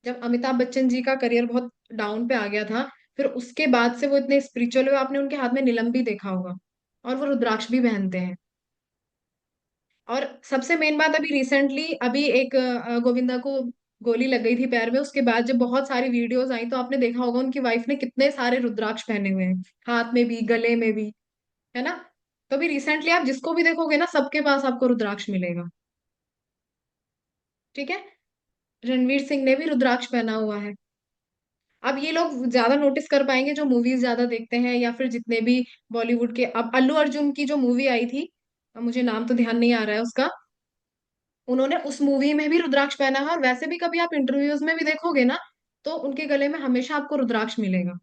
जब अमिताभ बच्चन जी का करियर बहुत डाउन पे आ गया था, फिर उसके बाद से वो इतने स्पिरिचुअल हुए, आपने उनके हाथ में निलम भी देखा होगा, और वो रुद्राक्ष भी पहनते हैं। और सबसे मेन बात, अभी रिसेंटली अभी एक गोविंदा को गोली लग गई थी पैर में, उसके बाद जब बहुत सारी वीडियोस आई तो आपने देखा होगा उनकी वाइफ ने कितने सारे रुद्राक्ष पहने हुए हैं, हाथ में भी गले में भी, है ना। तो अभी रिसेंटली आप जिसको भी देखोगे ना, सबके पास आपको रुद्राक्ष मिलेगा। ठीक है, रणवीर सिंह ने भी रुद्राक्ष पहना हुआ है। अब ये लोग ज्यादा नोटिस कर पाएंगे जो मूवीज ज्यादा देखते हैं, या फिर जितने भी बॉलीवुड के, अब अल्लू अर्जुन की जो मूवी आई थी, अब मुझे नाम तो ध्यान नहीं आ रहा है उसका, उन्होंने उस मूवी में भी रुद्राक्ष पहना है, और वैसे भी कभी आप इंटरव्यूज में भी देखोगे ना, तो उनके गले में हमेशा आपको रुद्राक्ष मिलेगा।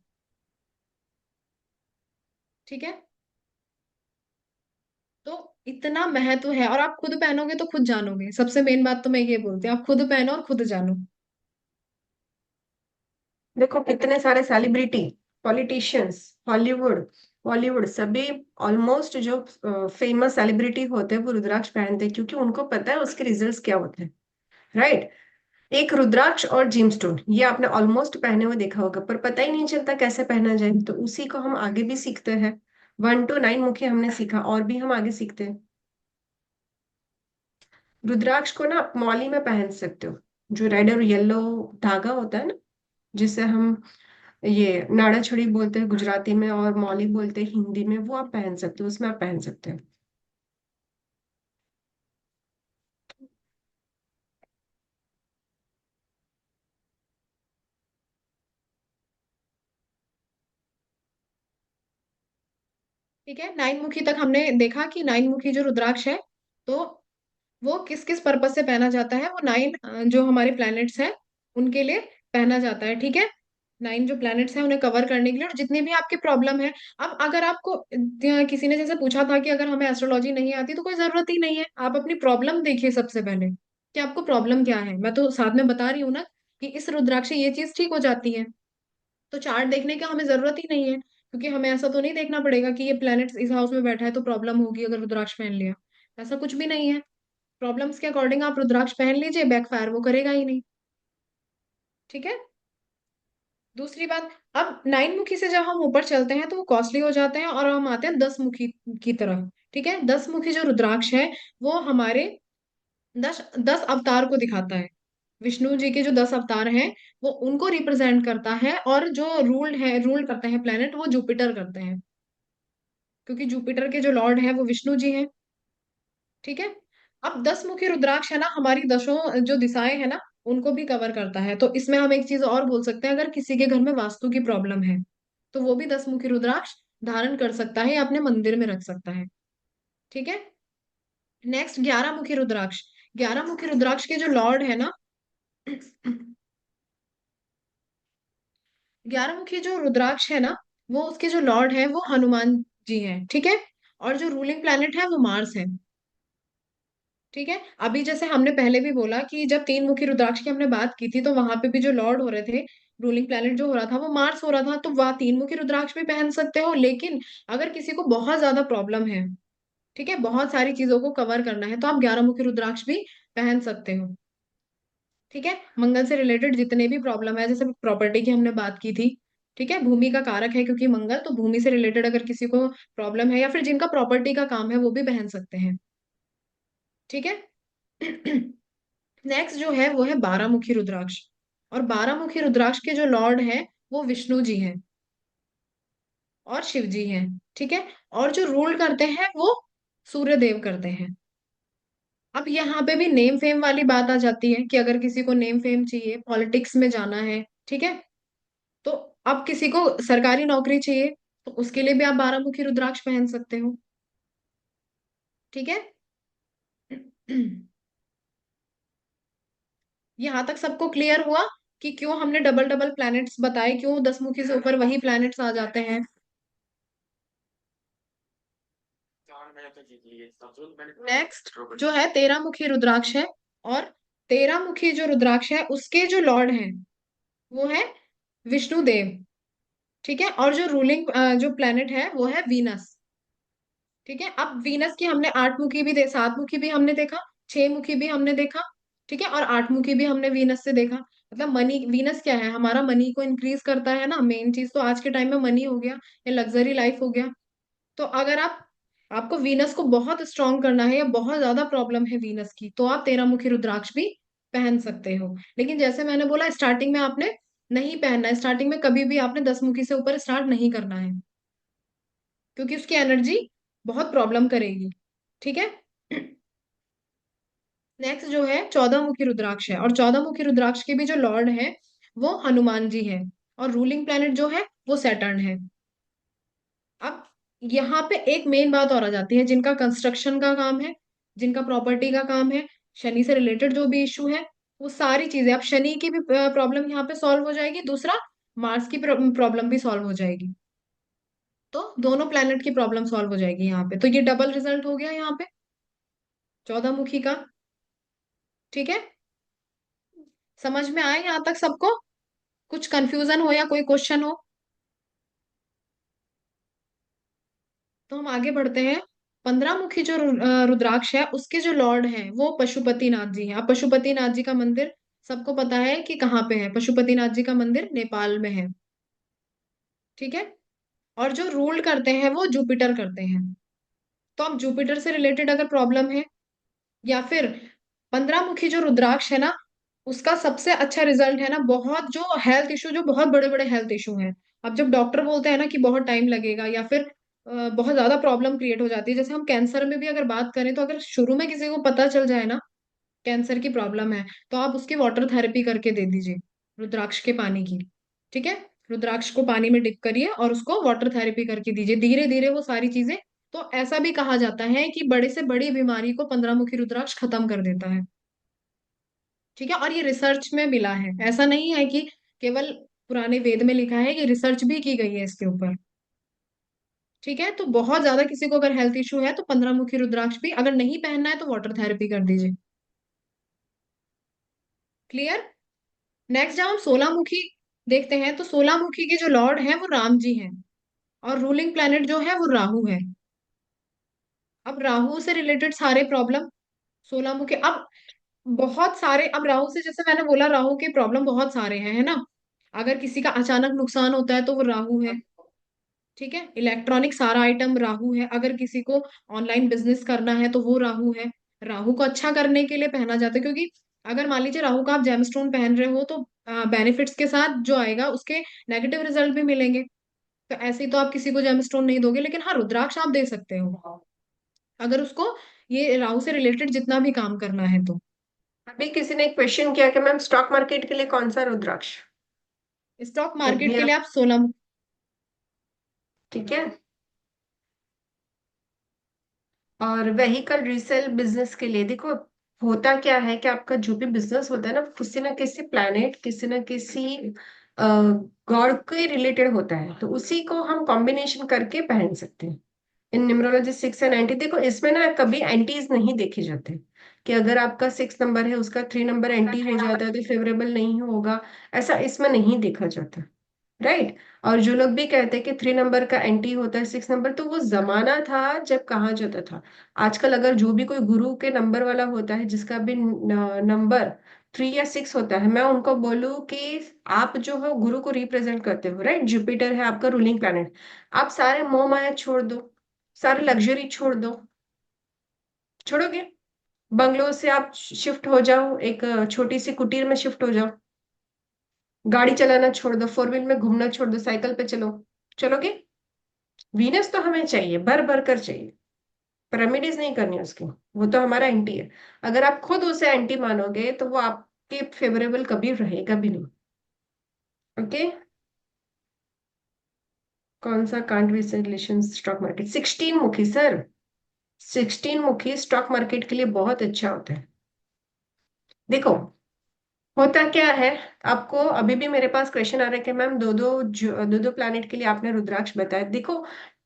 ठीक है, तो इतना महत्व है, और आप खुद पहनोगे तो खुद जानोगे, सबसे मेन बात तो मैं ये बोलती हूँ, आप खुद पहनो और खुद जानो। देखो कितने सारे सेलिब्रिटी, पॉलिटिशियंस, हॉलीवुड, बॉलीवुड, सभी ऑलमोस्ट जो फेमस सेलिब्रिटी होते हैं वो रुद्राक्ष पहनते हैं, क्योंकि उनको पता है उसके रिजल्ट्स क्या होते हैं, राइट। एक रुद्राक्ष और जिमस्टोन, ये आपने ऑलमोस्ट पहने हुए देखा होगा, पर पता ही नहीं चलता कैसे पहना जाए, तो उसी को हम आगे भी सीखते हैं। 1 to 9 मुखी हमने सीखा, और भी हम आगे सीखते हैं। रुद्राक्ष को ना आप मौली में पहन सकते हो, जो रेड और येलो धागा होता है ना, जिसे हम ये नाड़ा छड़ी बोलते हैं गुजराती में और मौली बोलते हैं हिंदी में, वो आप पहन सकते हो, उसमें आप पहन सकते हो। ठीक है, 9 मुखी तक हमने देखा कि 9 मुखी जो रुद्राक्ष है, तो वो किस किस पर्पज से पहना जाता है। वो 9 जो हमारे प्लैनेट्स हैं उनके लिए पहना जाता है। ठीक है, 9 जो प्लैनेट्स हैं उन्हें कवर करने के लिए, और जितनी भी आपकी प्रॉब्लम है। अब अगर आपको किसी ने जैसे पूछा था कि अगर हमें एस्ट्रोलॉजी नहीं आती तो कोई जरूरत ही नहीं है, आप अपनी प्रॉब्लम देखिए सबसे पहले कि आपको प्रॉब्लम क्या है। मैं तो साथ में बता रही हूँ ना कि इस रुद्राक्ष से ये चीज ठीक हो जाती है, तो चार्ट देखने का हमें जरूरत ही नहीं है, क्योंकि हमें ऐसा तो नहीं देखना पड़ेगा कि ये प्लैनेट इस हाउस में बैठा है तो प्रॉब्लम होगी अगर रुद्राक्ष पहन लिया। ऐसा कुछ भी नहीं है। प्रॉब्लम्स के अकॉर्डिंग आप रुद्राक्ष पहन लीजिए, बैकफायर वो करेगा ही नहीं। ठीक है। दूसरी बात, अब 9 मुखी से जब हम ऊपर चलते हैं तो वो कॉस्टली हो जाते हैं, और हम आते हैं 10 मुखी की तरफ। ठीक है, 10 मुखी जो रुद्राक्ष है वो हमारे 10 10 अवतार को दिखाता है। विष्णु जी के जो 10 अवतार हैं वो उनको रिप्रेजेंट करता है, और जो रूल करते हैं प्लेनेट वो जुपिटर करते हैं, क्योंकि जुपिटर के जो लॉर्ड है वो विष्णु जी हैं। ठीक है। अब 10 मुखी रुद्राक्ष है ना, हमारी दशों जो दिशाएं है ना उनको भी कवर करता है। तो इसमें हम एक चीज और बोल सकते हैं, अगर किसी के घर में वास्तु की प्रॉब्लम है तो वो भी 10 मुखी रुद्राक्ष धारण कर सकता है या अपने मंदिर में रख सकता है। ठीक है। नेक्स्ट, 11 मुखी रुद्राक्ष। 11 मुखी रुद्राक्ष के जो लॉर्ड है ना 11 मुखी जो रुद्राक्ष है ना, वो उसके जो लॉर्ड है वो हनुमान जी हैं। ठीक है। और जो रूलिंग प्लैनेट है वो मार्स है। ठीक है। अभी जैसे हमने पहले भी बोला कि जब 3 मुखी रुद्राक्ष की हमने बात की थी तो वहां पे भी जो लॉर्ड हो रहे थे, रूलिंग प्लैनेट जो हो रहा था वो मार्स हो रहा था, तो वह 3 मुखी रुद्राक्ष भी पहन सकते हो। लेकिन अगर किसी को बहुत ज्यादा प्रॉब्लम है, ठीक है, बहुत सारी चीजों को कवर करना है, तो आप 11 मुखी रुद्राक्ष भी पहन सकते हो। ठीक है। मंगल से रिलेटेड जितने भी प्रॉब्लम है, जैसे प्रॉपर्टी की हमने बात की थी, ठीक है, भूमि का कारक है क्योंकि मंगल, तो भूमि से रिलेटेड अगर किसी को प्रॉब्लम है या फिर जिनका प्रॉपर्टी का काम है वो भी पहन सकते हैं। ठीक है। नेक्स्ट जो है वो है 12 मुखी रुद्राक्ष। और 12 मुखी रुद्राक्ष के जो लॉर्ड है वो विष्णु जी हैं और शिव जी हैं। ठीक है। और जो रूल करते हैं वो सूर्य देव करते हैं। अब यहाँ पे भी नेम फेम वाली बात आ जाती है कि अगर किसी को नेम फेम चाहिए, पॉलिटिक्स में जाना है, ठीक है, तो अब किसी को सरकारी नौकरी चाहिए तो उसके लिए भी आप 12 मुखी रुद्राक्ष पहन सकते हो। ठीक है। यहाँ तक सबको क्लियर हुआ कि क्यों हमने डबल डबल प्लैनेट्स बताए, क्यों 10 मुखी से ऊपर वही प्लैनेट्स आ जाते हैं। नेक्स्ट जो है 13 मुखी रुद्राक्ष है, और 13 मुखी जो रुद्राक्ष है उसके जो लॉर्ड हैं वो है विष्णु देव। ठीक है। और जो रूलिंग जो प्लेनेट है वो है वीनस। ठीक है। अब वीनस की हमने 8 मुखी भी 7 मुखी भी हमने देखा, 6 मुखी भी हमने देखा, ठीक है, और 8 मुखी भी हमने वीनस से देखा। मतलब मनी, वीनस क्या है, हमारा मनी को इंक्रीज करता है ना, मेन चीज तो आज के टाइम में मनी हो गया या लग्जरी लाइफ हो गया। तो अगर आपको वीनस को बहुत स्ट्रांग करना है या बहुत ज्यादा प्रॉब्लम है वीनस की, तो आप 13 मुखी रुद्राक्ष भी पहन सकते हो। लेकिन जैसे मैंने बोला स्टार्टिंग में आपने नहीं पहनना है, स्टार्टिंग में कभी भी आपने 10 मुखी से ऊपर स्टार्ट नहीं करना है, क्योंकि उसकी एनर्जी बहुत प्रॉब्लम करेगी। ठीक है। नेक्स्ट जो है 14 मुखी रुद्राक्ष है, और 14 मुखी रुद्राक्ष के भी जो लॉर्ड है वो हनुमान जी है, और रूलिंग प्लेनेट जो है वो सैटर्न है। अब यहाँ पे एक मेन बात और आ जाती है, जिनका कंस्ट्रक्शन का काम है, जिनका प्रॉपर्टी का काम है, शनि से रिलेटेड जो भी इशू है, वो सारी चीजें, अब शनि की भी प्रॉब्लम यहाँ पे सॉल्व हो जाएगी, दूसरा मार्स की प्रॉब्लम भी सॉल्व हो जाएगी। तो दोनों प्लैनेट की प्रॉब्लम सॉल्व हो जाएगी यहाँ पे, तो ये डबल रिजल्ट हो गया यहाँ पे 14 मुखी का। ठीक है। समझ में आए यहाँ तक सबको? कुछ कंफ्यूजन हो या कोई क्वेश्चन हो तो हम आगे बढ़ते हैं। 15 मुखी जो रुद्राक्ष है उसके जो लॉर्ड हैं वो पशुपति नाथ जी हैं। आप पशुपति नाथ जी का मंदिर सबको पता है कि कहाँ पे है, पशुपतिनाथ जी का मंदिर नेपाल में है। ठीक है। और जो रूल करते हैं वो जुपिटर करते हैं। तो अब जुपिटर से रिलेटेड अगर प्रॉब्लम है, या फिर 15 मुखी जो रुद्राक्ष है ना, उसका सबसे अच्छा रिजल्ट है ना, बहुत जो हेल्थ इशू, जो बहुत बड़े बड़े हेल्थ इशू हैं। अब जब डॉक्टर बोलते हैं ना कि बहुत टाइम लगेगा, या फिर बहुत ज्यादा प्रॉब्लम क्रिएट हो जाती है, जैसे हम कैंसर में भी अगर बात करें, तो अगर शुरू में किसी को पता चल जाए ना कैंसर की प्रॉब्लम है, तो आप उसकी वाटर थेरेपी करके दे दीजिए, रुद्राक्ष के पानी की। ठीक है। रुद्राक्ष को पानी में डिप करिए और उसको वाटर थेरेपी करके दीजिए, धीरे धीरे वो सारी चीजें। तो ऐसा भी कहा जाता है कि बड़े से बड़ी बीमारी को 15 मुखी रुद्राक्ष खत्म कर देता है। ठीक है। और ये रिसर्च में मिला है, ऐसा नहीं है कि केवल पुराने वेद में लिखा है, ये रिसर्च भी की गई है इसके ऊपर। ठीक है। तो बहुत ज्यादा किसी को अगर हेल्थ इशू है तो 15 मुखी रुद्राक्ष भी, अगर नहीं पहनना है तो वाटर थेरेपी कर दीजिए। क्लियर। नेक्स्ट जब हम 16 मुखी देखते हैं, तो 16 मुखी के जो लॉर्ड हैं वो राम जी हैं, और रूलिंग प्लेनेट जो है वो राहु है। अब राहु से रिलेटेड सारे प्रॉब्लम 16 मुखी, अब बहुत सारे, अब राहु से जैसे मैंने बोला, राहु के प्रॉब्लम बहुत सारे हैं, है ना। अगर किसी का अचानक नुकसान होता है तो वो राहु है। ठीक है। इलेक्ट्रॉनिक सारा आइटम राहु है। अगर किसी को ऑनलाइन बिजनेस करना है तो वो राहु है। राहु को अच्छा करने के लिए पहना जाता है, क्योंकि अगर मान लीजिए राहु का आप जेमस्टोन पहन रहे हो, तो बेनिफिट्स के साथ जो आएगा उसके नेगेटिव रिजल्ट भी मिलेंगे। तो ऐसे ही तो आप किसी को जेमस्टोन नहीं दोगे, लेकिन हाँ, रुद्राक्ष आप दे सकते हो अगर उसको ये राहु से रिलेटेड जितना भी काम करना है तो। अभी किसी ने क्वेश्चन किया कि मैम स्टॉक मार्केट के लिए कौन सा रुद्राक्ष? स्टॉक तो मार्केट भी के आप, लिए आप 16। ठीक है। और व्हीकल रीसेल बिजनेस के लिए देखो, होता क्या है कि आपका जो भी बिजनेस होता है ना, किसी ना किसी प्लैनेट, किसी ना किसी गॉड के रिलेटेड होता है, तो उसी को हम कॉम्बिनेशन करके पहन सकते हैं। इन न्यूमरोलॉजी 6 एंड 90, देखो इसमें ना कभी एंटीज नहीं देखे जाते कि अगर आपका 6 नंबर है, उसका 3 नंबर एंटी हो जाता है तो फेवरेबल नहीं होगा। ऐसा इसमें नहीं देखा जाता, राइट। और जो लोग भी कहते हैं कि 3 नंबर का एंटी होता है 6 नंबर, तो वो जमाना था जब कहा जाता था। आजकल अगर जो भी कोई गुरु के नंबर वाला होता है, जिसका भी नंबर 3 या 6 होता है, मैं उनको बोलूँ कि आप जो हो गुरु को रिप्रेजेंट करते हो, राइट। जुपिटर है आपका रूलिंग प्लैनेट। आप सारे मोह माया छोड़ दो, सारे लग्जरी छोड़ दो। छोड़ोगे? बंगलो से आप शिफ्ट हो जाओ, एक छोटी सी कुटीर में शिफ्ट हो जाओ। गाड़ी चलाना छोड़ दो, 4 व्हील में घूमना छोड़ दो, साइकिल पे चलो। चलोगे? वीनस तो हमें चाहिए, भर भर कर चाहिए। पिरामिडीज नहीं करनी उसकी, वो तो हमारा एंटी है। अगर आप खुद उसे एंटी मानोगे तो वो आपके फेवरेबल कभी रहेगा भी नहीं। ओके। कौन सा कांट रिलेशन स्टॉक मार्केट? 16 मुखी सर, 16 मुखी स्टॉक मार्केट के लिए बहुत अच्छा होता है। देखो, होता क्या है, आपको अभी भी मेरे पास क्वेश्चन आ रहा है कि मैम दो दो प्लैनेट के लिए आपने रुद्राक्ष बताया। देखो,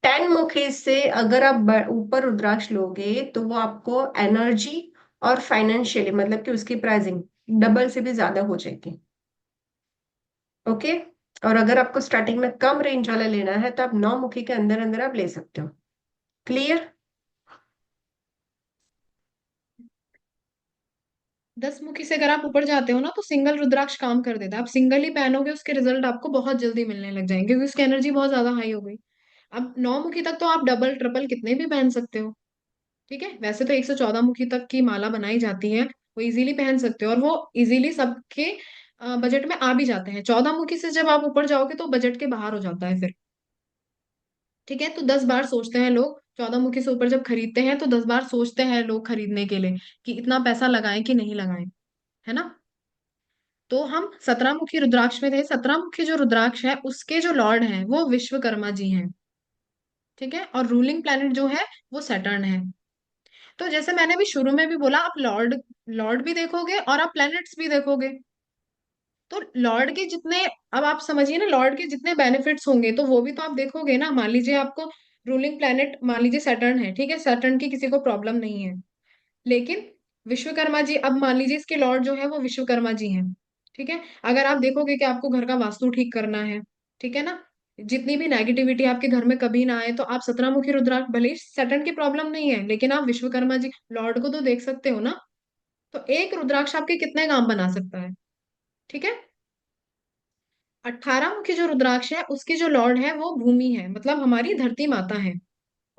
10 मुखी से अगर आप ऊपर रुद्राक्ष लोगे तो वो आपको एनर्जी और फाइनेंशियली, मतलब कि उसकी प्राइसिंग डबल से भी ज्यादा हो जाएगी। ओके। और अगर आपको स्टार्टिंग में कम रेंज वाला लेना है तो आप 9 मुखी के अंदर अंदर आप ले सकते हो। क्लियर? 10 मुखी से अगर आप ऊपर जाते हो ना, तो सिंगल रुद्राक्ष काम कर देता है। आप सिंगल ही पहनोगे, उसके रिजल्ट आपको बहुत जल्दी मिलने लग जाएंगे, क्योंकि उसकी एनर्जी बहुत ज्यादा हाई हो गई। अब 9 मुखी तक तो आप डबल ट्रिपल कितने भी पहन सकते हो। ठीक है। वैसे तो 114 मुखी तक की माला बनाई जाती है, वो इजीली पहन सकते हो, और वो इजीली सबके बजट में आ भी जाते हैं। 14 मुखी से जब आप ऊपर जाओगे तो बजट के बाहर हो जाता है फिर। ठीक है। तो 10 बार सोचते हैं लोग, 14 मुखी से ऊपर जब खरीदते हैं तो 10 बार सोचते हैं लोग खरीदने के लिए, कि इतना पैसा लगाएं कि नहीं लगाएं, है ना। तो हम 17 मुखी रुद्राक्ष में थे। 17 मुखी जो रुद्राक्ष है उसके जो लॉर्ड हैं वो विश्वकर्मा जी हैं। ठीक है। और रूलिंग प्लैनेट जो है वो सैटर्न है। तो जैसे मैंने भी शुरू में भी बोला, आप लॉर्ड लॉर्ड भी देखोगे और आप प्लैनेट्स भी देखोगे। तो लॉर्ड के जितने, अब आप समझिए ना, लॉर्ड के जितने बेनिफिट्स होंगे तो वो भी तो आप देखोगे ना। मान लीजिए आपको रूलिंग प्लैनेट, मान लीजिए सैटर्न है, ठीक है, सैटर्न की किसी को प्रॉब्लम नहीं है, लेकिन विश्वकर्मा जी, अब मान लीजिए इसके लॉर्ड जो है वो विश्वकर्मा जी हैं। ठीक है। अगर आप देखोगे कि आपको घर का वास्तु ठीक करना है, ठीक है ना, जितनी भी नेगेटिविटी आपके घर में कभी ना आए, तो आप 17 मुखी रुद्राक्ष, भले ही सैटर्न की प्रॉब्लम नहीं है, लेकिन आप विश्वकर्मा जी लॉर्ड को तो देख सकते हो ना। तो एक रुद्राक्ष आपके कितने काम बना सकता है। ठीक है। 18 मुखी जो रुद्राक्ष है उसके जो लॉर्ड है वो भूमि है, मतलब हमारी धरती माता है,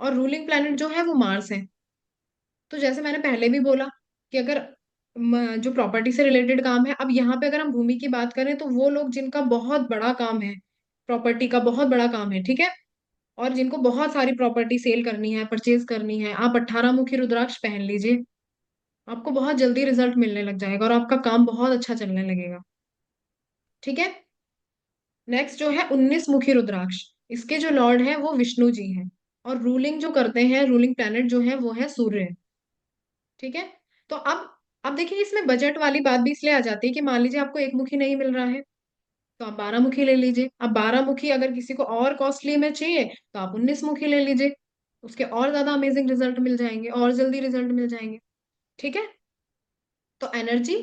और रूलिंग प्लैनेट जो है वो मार्स है। तो जैसे मैंने पहले भी बोला कि अगर जो प्रॉपर्टी से रिलेटेड काम है, अब यहाँ पे अगर हम भूमि की बात करें तो वो लोग जिनका बहुत बड़ा काम है, प्रॉपर्टी का बहुत बड़ा काम है, ठीक है, और जिनको बहुत सारी प्रॉपर्टी सेल करनी है, परचेज करनी है, आप 18 मुखी रुद्राक्ष पहन लीजिए। आपको बहुत जल्दी रिजल्ट मिलने लग जाएगा और आपका काम बहुत अच्छा चलने लगेगा। ठीक है। नेक्स्ट जो है 19 मुखी रुद्राक्ष, इसके जो लॉर्ड है वो विष्णु जी हैं, और रूलिंग जो करते हैं, रूलिंग प्लैनेट जो है वो है सूर्य। ठीक है। तो अब देखिए इसमें बजट वाली बात भी इसलिए आ जाती है कि मान लीजिए आपको एक मुखी नहीं मिल रहा है तो आप 12 मुखी ले लीजिए। अब 12 मुखी अगर किसी को और कॉस्टली में चाहिए तो आप 19 मुखी ले लीजिए, उसके और ज्यादा अमेजिंग रिजल्ट मिल जाएंगे, और जल्दी रिजल्ट मिल जाएंगे। ठीक है। तो एनर्जी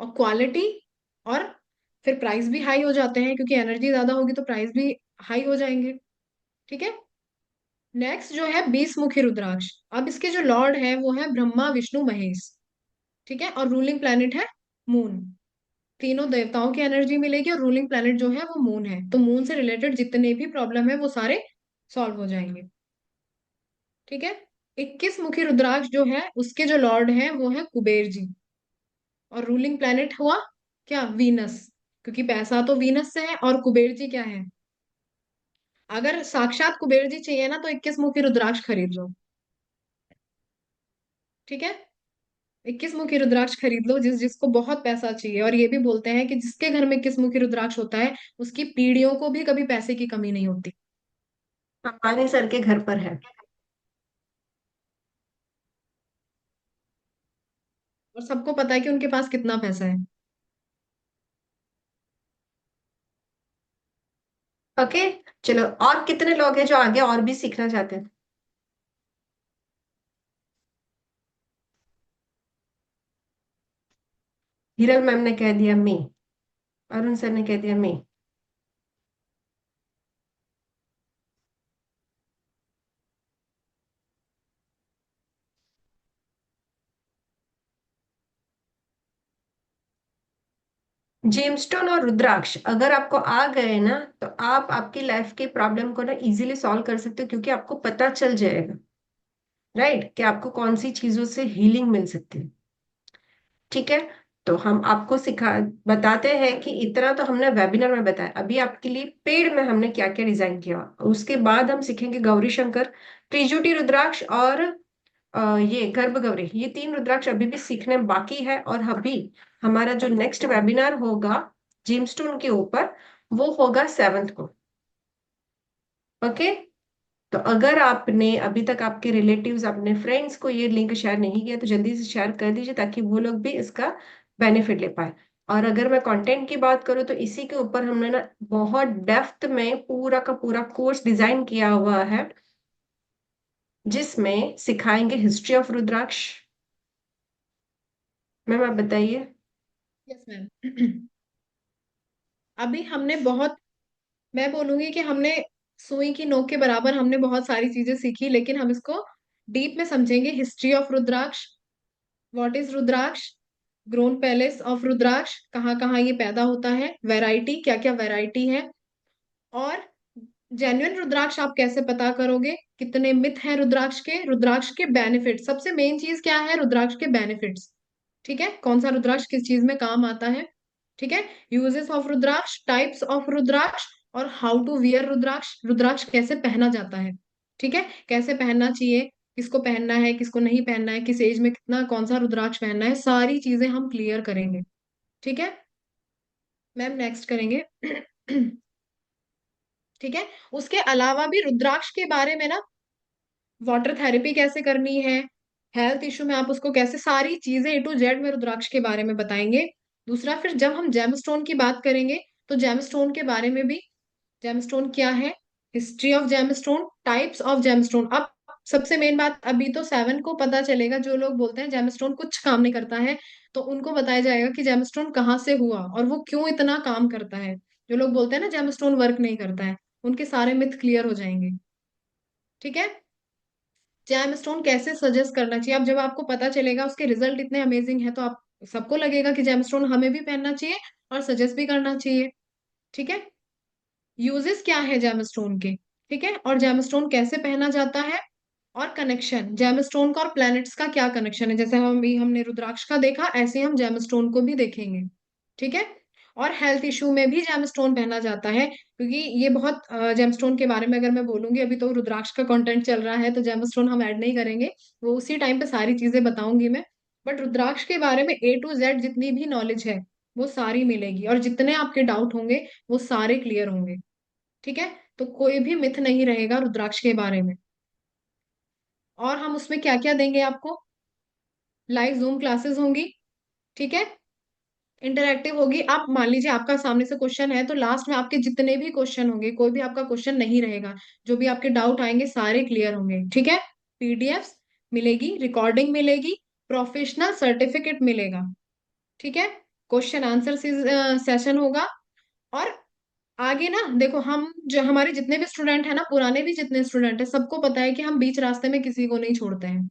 और क्वालिटी, और फिर प्राइस भी हाई हो जाते हैं, क्योंकि एनर्जी ज्यादा होगी तो प्राइस भी हाई हो जाएंगे। ठीक है। नेक्स्ट जो है 20 मुखी रुद्राक्ष, अब इसके जो लॉर्ड है वो है ब्रह्मा विष्णु महेश। ठीक है। और रूलिंग प्लैनेट है मून। तीनों देवताओं की एनर्जी मिलेगी, और रूलिंग प्लैनेट जो है वो मून है, तो मून से रिलेटेड जितने भी प्रॉब्लम है वो सारे सॉल्व हो जाएंगे। ठीक है। 21 मुखी रुद्राक्ष जो है उसके जो लॉर्ड है वो है कुबेर जी, और रूलिंग प्लैनेट हुआ क्या, वीनस, क्योंकि पैसा तो वीनस से है, और कुबेर जी क्या है, अगर साक्षात कुबेर जी चाहिए ना तो 21 मुखी रुद्राक्ष खरीद लो। ठीक है। 21 मुखी रुद्राक्ष खरीद लो जिसको बहुत पैसा चाहिए, और ये भी बोलते हैं कि जिसके घर में 21 मुखी रुद्राक्ष होता है उसकी पीढ़ियों को भी कभी पैसे की कमी नहीं होती। अंबानी सर के घर पर है। और सबको पता है कि उनके पास कितना पैसा है। ओके। चलो, और कितने लोग हैं जो आगे और भी सीखना चाहते हैं? हिरल मैम ने कह दिया मैं। अरुण सर ने कह दिया मैं। जेमस्टोन और रुद्राक्ष अगर आपको आ गए ना, तो आप आपकी लाइफ की प्रॉब्लम को ना इजीली सॉल्व कर सकते हो, क्योंकि आपको पता चल जाएगा, राइट, कि आपको कौन सी चीजों से हीलिंग मिल सकती है। ठीक है। तो हम आपको बताते हैं कि इतना तो हमने वेबिनार में बताया, अभी आपके लिए पेड़ में हमने क्या क्या डिजाइन किया। उसके बाद हम सीखेंगे गौरी शंकर, त्रिजुटी रुद्राक्ष, और ये गर्भ गौरी, ये 3 रुद्राक्ष अभी भी सीखने बाकी है। और अभी हमारा जो नेक्स्ट वेबिनार होगा जेमस्टोन के ऊपर, वो होगा 7th को। ओके। तो अगर आपने अभी तक आपके रिलेटिव्स, अपने फ्रेंड्स को ये लिंक शेयर नहीं किया तो जल्दी से शेयर कर दीजिए, ताकि वो लोग भी इसका बेनिफिट ले पाए। और अगर मैं कंटेंट की बात करूँ तो इसी के ऊपर हमने ना बहुत डेप्थ में पूरा का पूरा कोर्स डिजाइन किया हुआ है, जिसमें सिखाएंगे हिस्ट्री ऑफ रुद्राक्ष। मैम आप बताइए। Yes ma'am. अभी हमने बहुत, मैं बोलूंगी कि हमने सुई की नोक के बराबर हमने बहुत सारी चीजें सीखी, लेकिन हम इसको डीप में समझेंगे। History of rudraksha, what is rudraksha, grown places of rudraksha, कहाँ कहाँ ये पैदा होता है, वैरायटी क्या क्या वैरायटी है, और जेन्युइन रुद्राक्ष आप कैसे पता करोगे, कितने मिथ हैं रुद्राक्ष के, रुद्राक्ष के बेनिफिट, सबसे मेन चीज क्या है, रुद्राक्ष के बेनिफिट्स। ठीक है। कौन सा रुद्राक्ष किस चीज में काम आता है। ठीक है। Uses of rudraksha, types of rudraksha, और how to wear rudraksha, rudraksha कैसे पहना जाता है। ठीक है। कैसे पहनना चाहिए, किसको पहनना है, किसको नहीं पहनना है, किस एज में कितना कौन सा रुद्राक्ष पहनना है, सारी चीजें हम क्लियर करेंगे। ठीक है। मैम नेक्स्ट करेंगे। ठीक है। उसके अलावा भी रुद्राक्ष के बारे में ना, वाटर थेरेपी कैसे करनी है, हेल्थ इशू में आप उसको कैसे, सारी चीजें A to Z में रुद्राक्ष के बारे में बताएंगे। दूसरा, फिर जब हम जेमस्टोन की बात करेंगे तो जेमस्टोन के बारे में भी, जेमस्टोन क्या है, history of gemstone, types of gemstone. अब सबसे मेन बात, अभी तो 7 को पता चलेगा, जो लोग बोलते हैं जेमस्टोन कुछ काम नहीं करता है, तो उनको बताया जाएगा कि जेमस्टोन कहाँ से हुआ और वो क्यों इतना काम करता है। जो लोग बोलते हैं ना जेमस्टोन वर्क नहीं करता है, उनके सारे मिथ क्लियर हो जाएंगे। ठीक है। जैमस्टोन कैसे सजेस्ट करना चाहिए, अब जब आपको पता चलेगा उसके रिजल्ट इतने अमेजिंग है तो आप सबको लगेगा कि जैमस्टोन हमें भी पहनना चाहिए, और सजेस्ट भी करना चाहिए। ठीक है, यूजेस क्या है जेमस्टोन के, ठीक है, और जेमस्टोन कैसे पहना जाता है, और कनेक्शन जेमस्टोन का और प्लैनेट्स का क्या कनेक्शन है, जैसे हमने रुद्राक्ष का देखा, ऐसे हम जेमस्टोन को भी देखेंगे। ठीक है, और हेल्थ इशू में भी जेमस्टोन पहना जाता है, क्योंकि ये बहुत जेमस्टोन के बारे में अगर मैं बोलूंगी, अभी तो रुद्राक्ष का कंटेंट चल रहा है तो जेमस्टोन हम ऐड नहीं करेंगे, वो उसी टाइम पे सारी चीजें बताऊंगी मैं। बट रुद्राक्ष के बारे में A to Z जितनी भी नॉलेज है वो सारी मिलेगी, और जितने आपके डाउट होंगे वो सारे क्लियर होंगे। ठीक है, तो कोई भी मिथ नहीं रहेगा रुद्राक्ष के बारे में। और हम उसमें क्या क्या देंगे आपको, लाइव जूम क्लासेस होंगी, ठीक है, इंटरैक्टिव होगी। आप मान लीजिए आपका सामने से क्वेश्चन है, तो लास्ट में आपके जितने भी क्वेश्चन होंगे, कोई भी आपका क्वेश्चन नहीं रहेगा, जो भी आपके डाउट आएंगे सारे क्लियर होंगे। ठीक है, पीडीएफ मिलेगी, रिकॉर्डिंग मिलेगी, प्रोफेशनल सर्टिफिकेट मिलेगा। ठीक है, क्वेश्चन आंसर सेशन होगा। और आगे ना देखो, हम जो हमारे जितने भी स्टूडेंट हैं ना, पुराने भी जितने स्टूडेंट हैं, सबको पता है कि हम बीच रास्ते में किसी को नहीं छोड़ते हैं।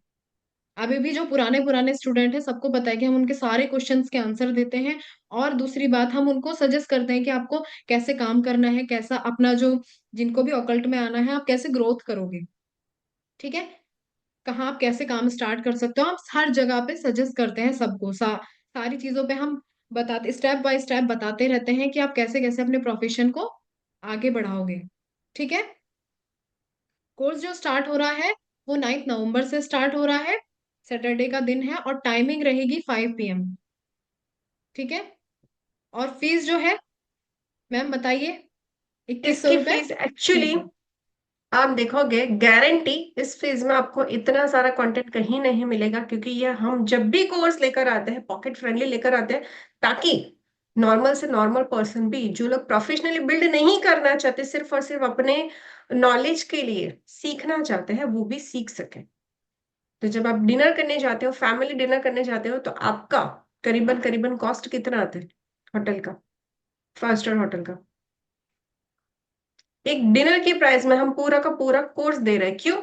अभी भी जो पुराने पुराने स्टूडेंट हैं सबको पता है कि हम उनके सारे क्वेश्चंस के आंसर देते हैं। और दूसरी बात, हम उनको सजेस्ट करते हैं कि आपको कैसे काम करना है, कैसा अपना जो, जिनको भी ऑकल्ट में आना है, आप कैसे ग्रोथ करोगे। ठीक है, कहाँ आप कैसे काम स्टार्ट कर सकते हो, हम हर जगह पे सजेस्ट करते हैं सबको, सारी चीजों पे हम बताते, स्टेप बाय स्टेप बताते रहते हैं कि आप कैसे कैसे अपने प्रोफेशन को आगे बढ़ाओगे। ठीक है, कोर्स जो स्टार्ट हो रहा है वो 9 नवंबर से स्टार्ट हो रहा है, सैटरडे का दिन है, और टाइमिंग रहेगी 5 PM। ठीक है, और फीस जो है, मैम बताइए, 2100 इसकी रुपए फीस एक्चुअली फीस है। आप देखोगे, गारंटी इस फीस में आपको इतना सारा कंटेंट कहीं नहीं मिलेगा, क्योंकि ये हम जब भी कोर्स लेकर आते हैं पॉकेट फ्रेंडली लेकर आते हैं, ताकि नॉर्मल से नॉर्मल पर्सन भी, जो लोग प्रोफेशनली बिल्ड नहीं करना चाहते, सिर्फ और सिर्फ अपने नॉलेज के लिए सीखना चाहते हैं, वो भी सीख सके। तो जब आप डिनर करने जाते हो, फैमिली डिनर करने जाते हो, तो आपका करीबन करीबन कॉस्ट कितना आता है होटल का, 5 स्टार होटल का? एक डिनर की प्राइस में हम पूरा का पूरा कोर्स दे रहे हैं। क्यों?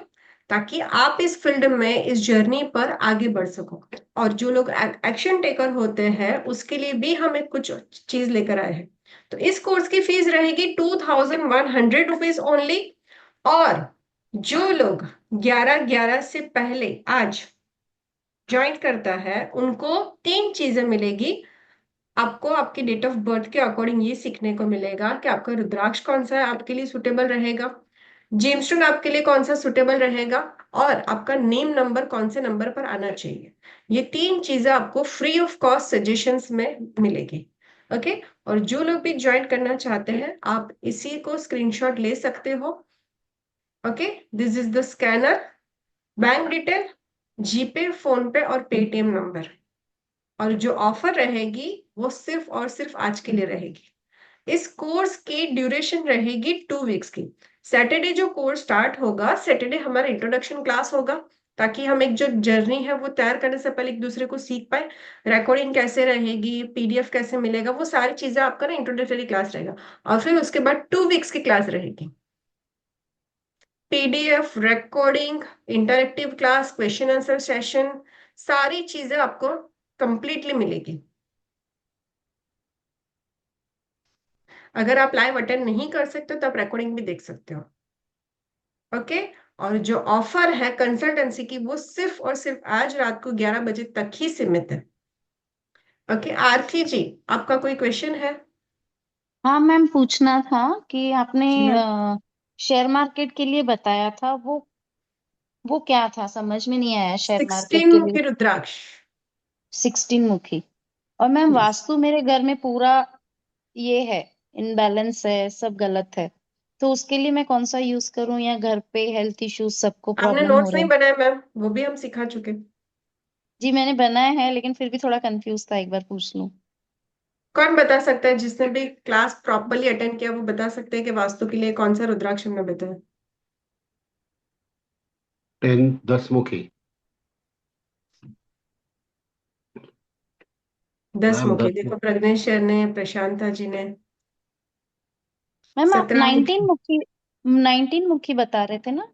ताकि आप इस फील्ड में, इस जर्नी पर आगे बढ़ सको। और जो लोग एक्शन टेकर होते हैं उसके लिए भी हम एक कुछ चीज लेकर आए हैं। तो इस कोर्स की फीस रहेगी 2100 रुपीज ओनली। और जो लोग 11/11 से पहले आज ज्वाइन करता है, उनको 3 चीजें मिलेगी। आपको आपकी डेट ऑफ बर्थ के अकॉर्डिंग ये सीखने को मिलेगा कि आपका रुद्राक्ष कौन सा है आपके लिए सुटेबल रहेगा, जेमस्टोन आपके लिए कौन सा सुटेबल रहेगा, और आपका नेम नंबर कौन से नंबर पर आना चाहिए। ये 3 चीजें आपको फ्री ऑफ कॉस्ट सजेशंस में मिलेगी। ओके, और जो लोग भी ज्वाइन करना चाहते हैं, आप इसी को स्क्रीनशॉट ले सकते हो। Okay, this is the scanner, bank detail, GPay, phone पे और पेटीएम नंबर। और जो ऑफर रहेगी वो सिर्फ और सिर्फ आज के लिए रहेगी। इस कोर्स की ड्यूरेशन रहेगी 2 वीक्स की। सैटरडे जो कोर्स स्टार्ट होगा, सैटरडे हमारा इंट्रोडक्शन क्लास होगा, ताकि हम एक जो जर्नी है वो तैयार करने से पहले एक दूसरे को सीख पाए। रिकॉर्डिंग कैसे रहेगी, पीडीएफ कैसे मिलेगा, वो सारी चीजें आपका ना इंट्रोडक्टरी क्लास रहेगा। और फिर उसके बाद 2 वीक्स की क्लास रहेगी, PDF, recording, interactive class, question answer session, सारी चीजें आपको कंप्लीटली मिलेगी। अगर आप लाइव अटेंड नहीं कर सकते तो आप रिकॉर्डिंग भी देख सकते हो। ओके, और जो ऑफर है कंसल्टेंसी की, वो सिर्फ और सिर्फ आज रात को 11 बजे तक ही सीमित है। ओके, आरती जी, आपका कोई क्वेश्चन है? हाँ मैम, पूछना था कि आपने जी मैम। शेयर मार्केट के लिए बताया था, वो क्या था, समझ में नहीं आया शेयर मार्केट 16 के लिए। मुखी रुद्राक्ष। 16 मुखी। और मैम यस। वास्तु मेरे घर में पूरा ये है, इनबैलेंस है, सब गलत है। तो उसके लिए मैं कौन सा यूज करूं, या घर पे हेल्थ इश्यूज सबको आपने प्रॉब्लम हो नोट्स रहे नहीं हैं। बनाए मैम? वो भी हम सिखा चुके। जी मैंने बनाया है, लेकिन फिर भी थोड़ा कंफ्यूज था, एक बार पूछ लूं। कौन बता सकता है, जिसने भी क्लास प्रॉपरली अटेंड किया वो बता सकते हैं कि वास्तु के लिए कौन सा रुद्राक्ष हमने बताया? 10 मुखी। 10 मैम मुखी, 10। देखो प्रग्नेश सर ने, प्रशांता जी ने। मैम आप 17 मुखी। 19 मुखी, 19 मुखी बता रहे थे ना।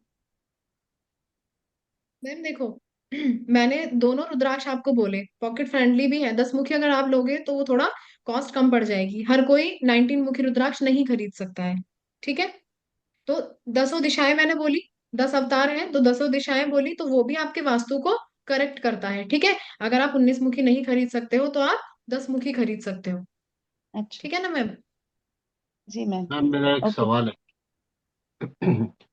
मैम देखो, मैंने दोनों रुद्राक्ष आपको बोले, पॉकेट फ्रेंडली भी है, 10 मुखी अगर आप लोगे तो वो थोड़ा कॉस्ट कम पड़ जाएगी। हर कोई 19 मुखी रुद्राक्ष नहीं खरीद सकता है, ठीक है। तो 10 दिशाएं मैंने बोली, 10 अवतार हैं तो 10 दिशाएं बोली, तो वो भी आपके वास्तु को करेक्ट करता है, ठीक है। अगर आप 19 मुखी नहीं खरीद सकते हो तो आप 10 मुखी खरीद सकते हो, अच्छा। ठीक है ना मैम। जी मैम। मैम मेरा एक ओके। सवाल है।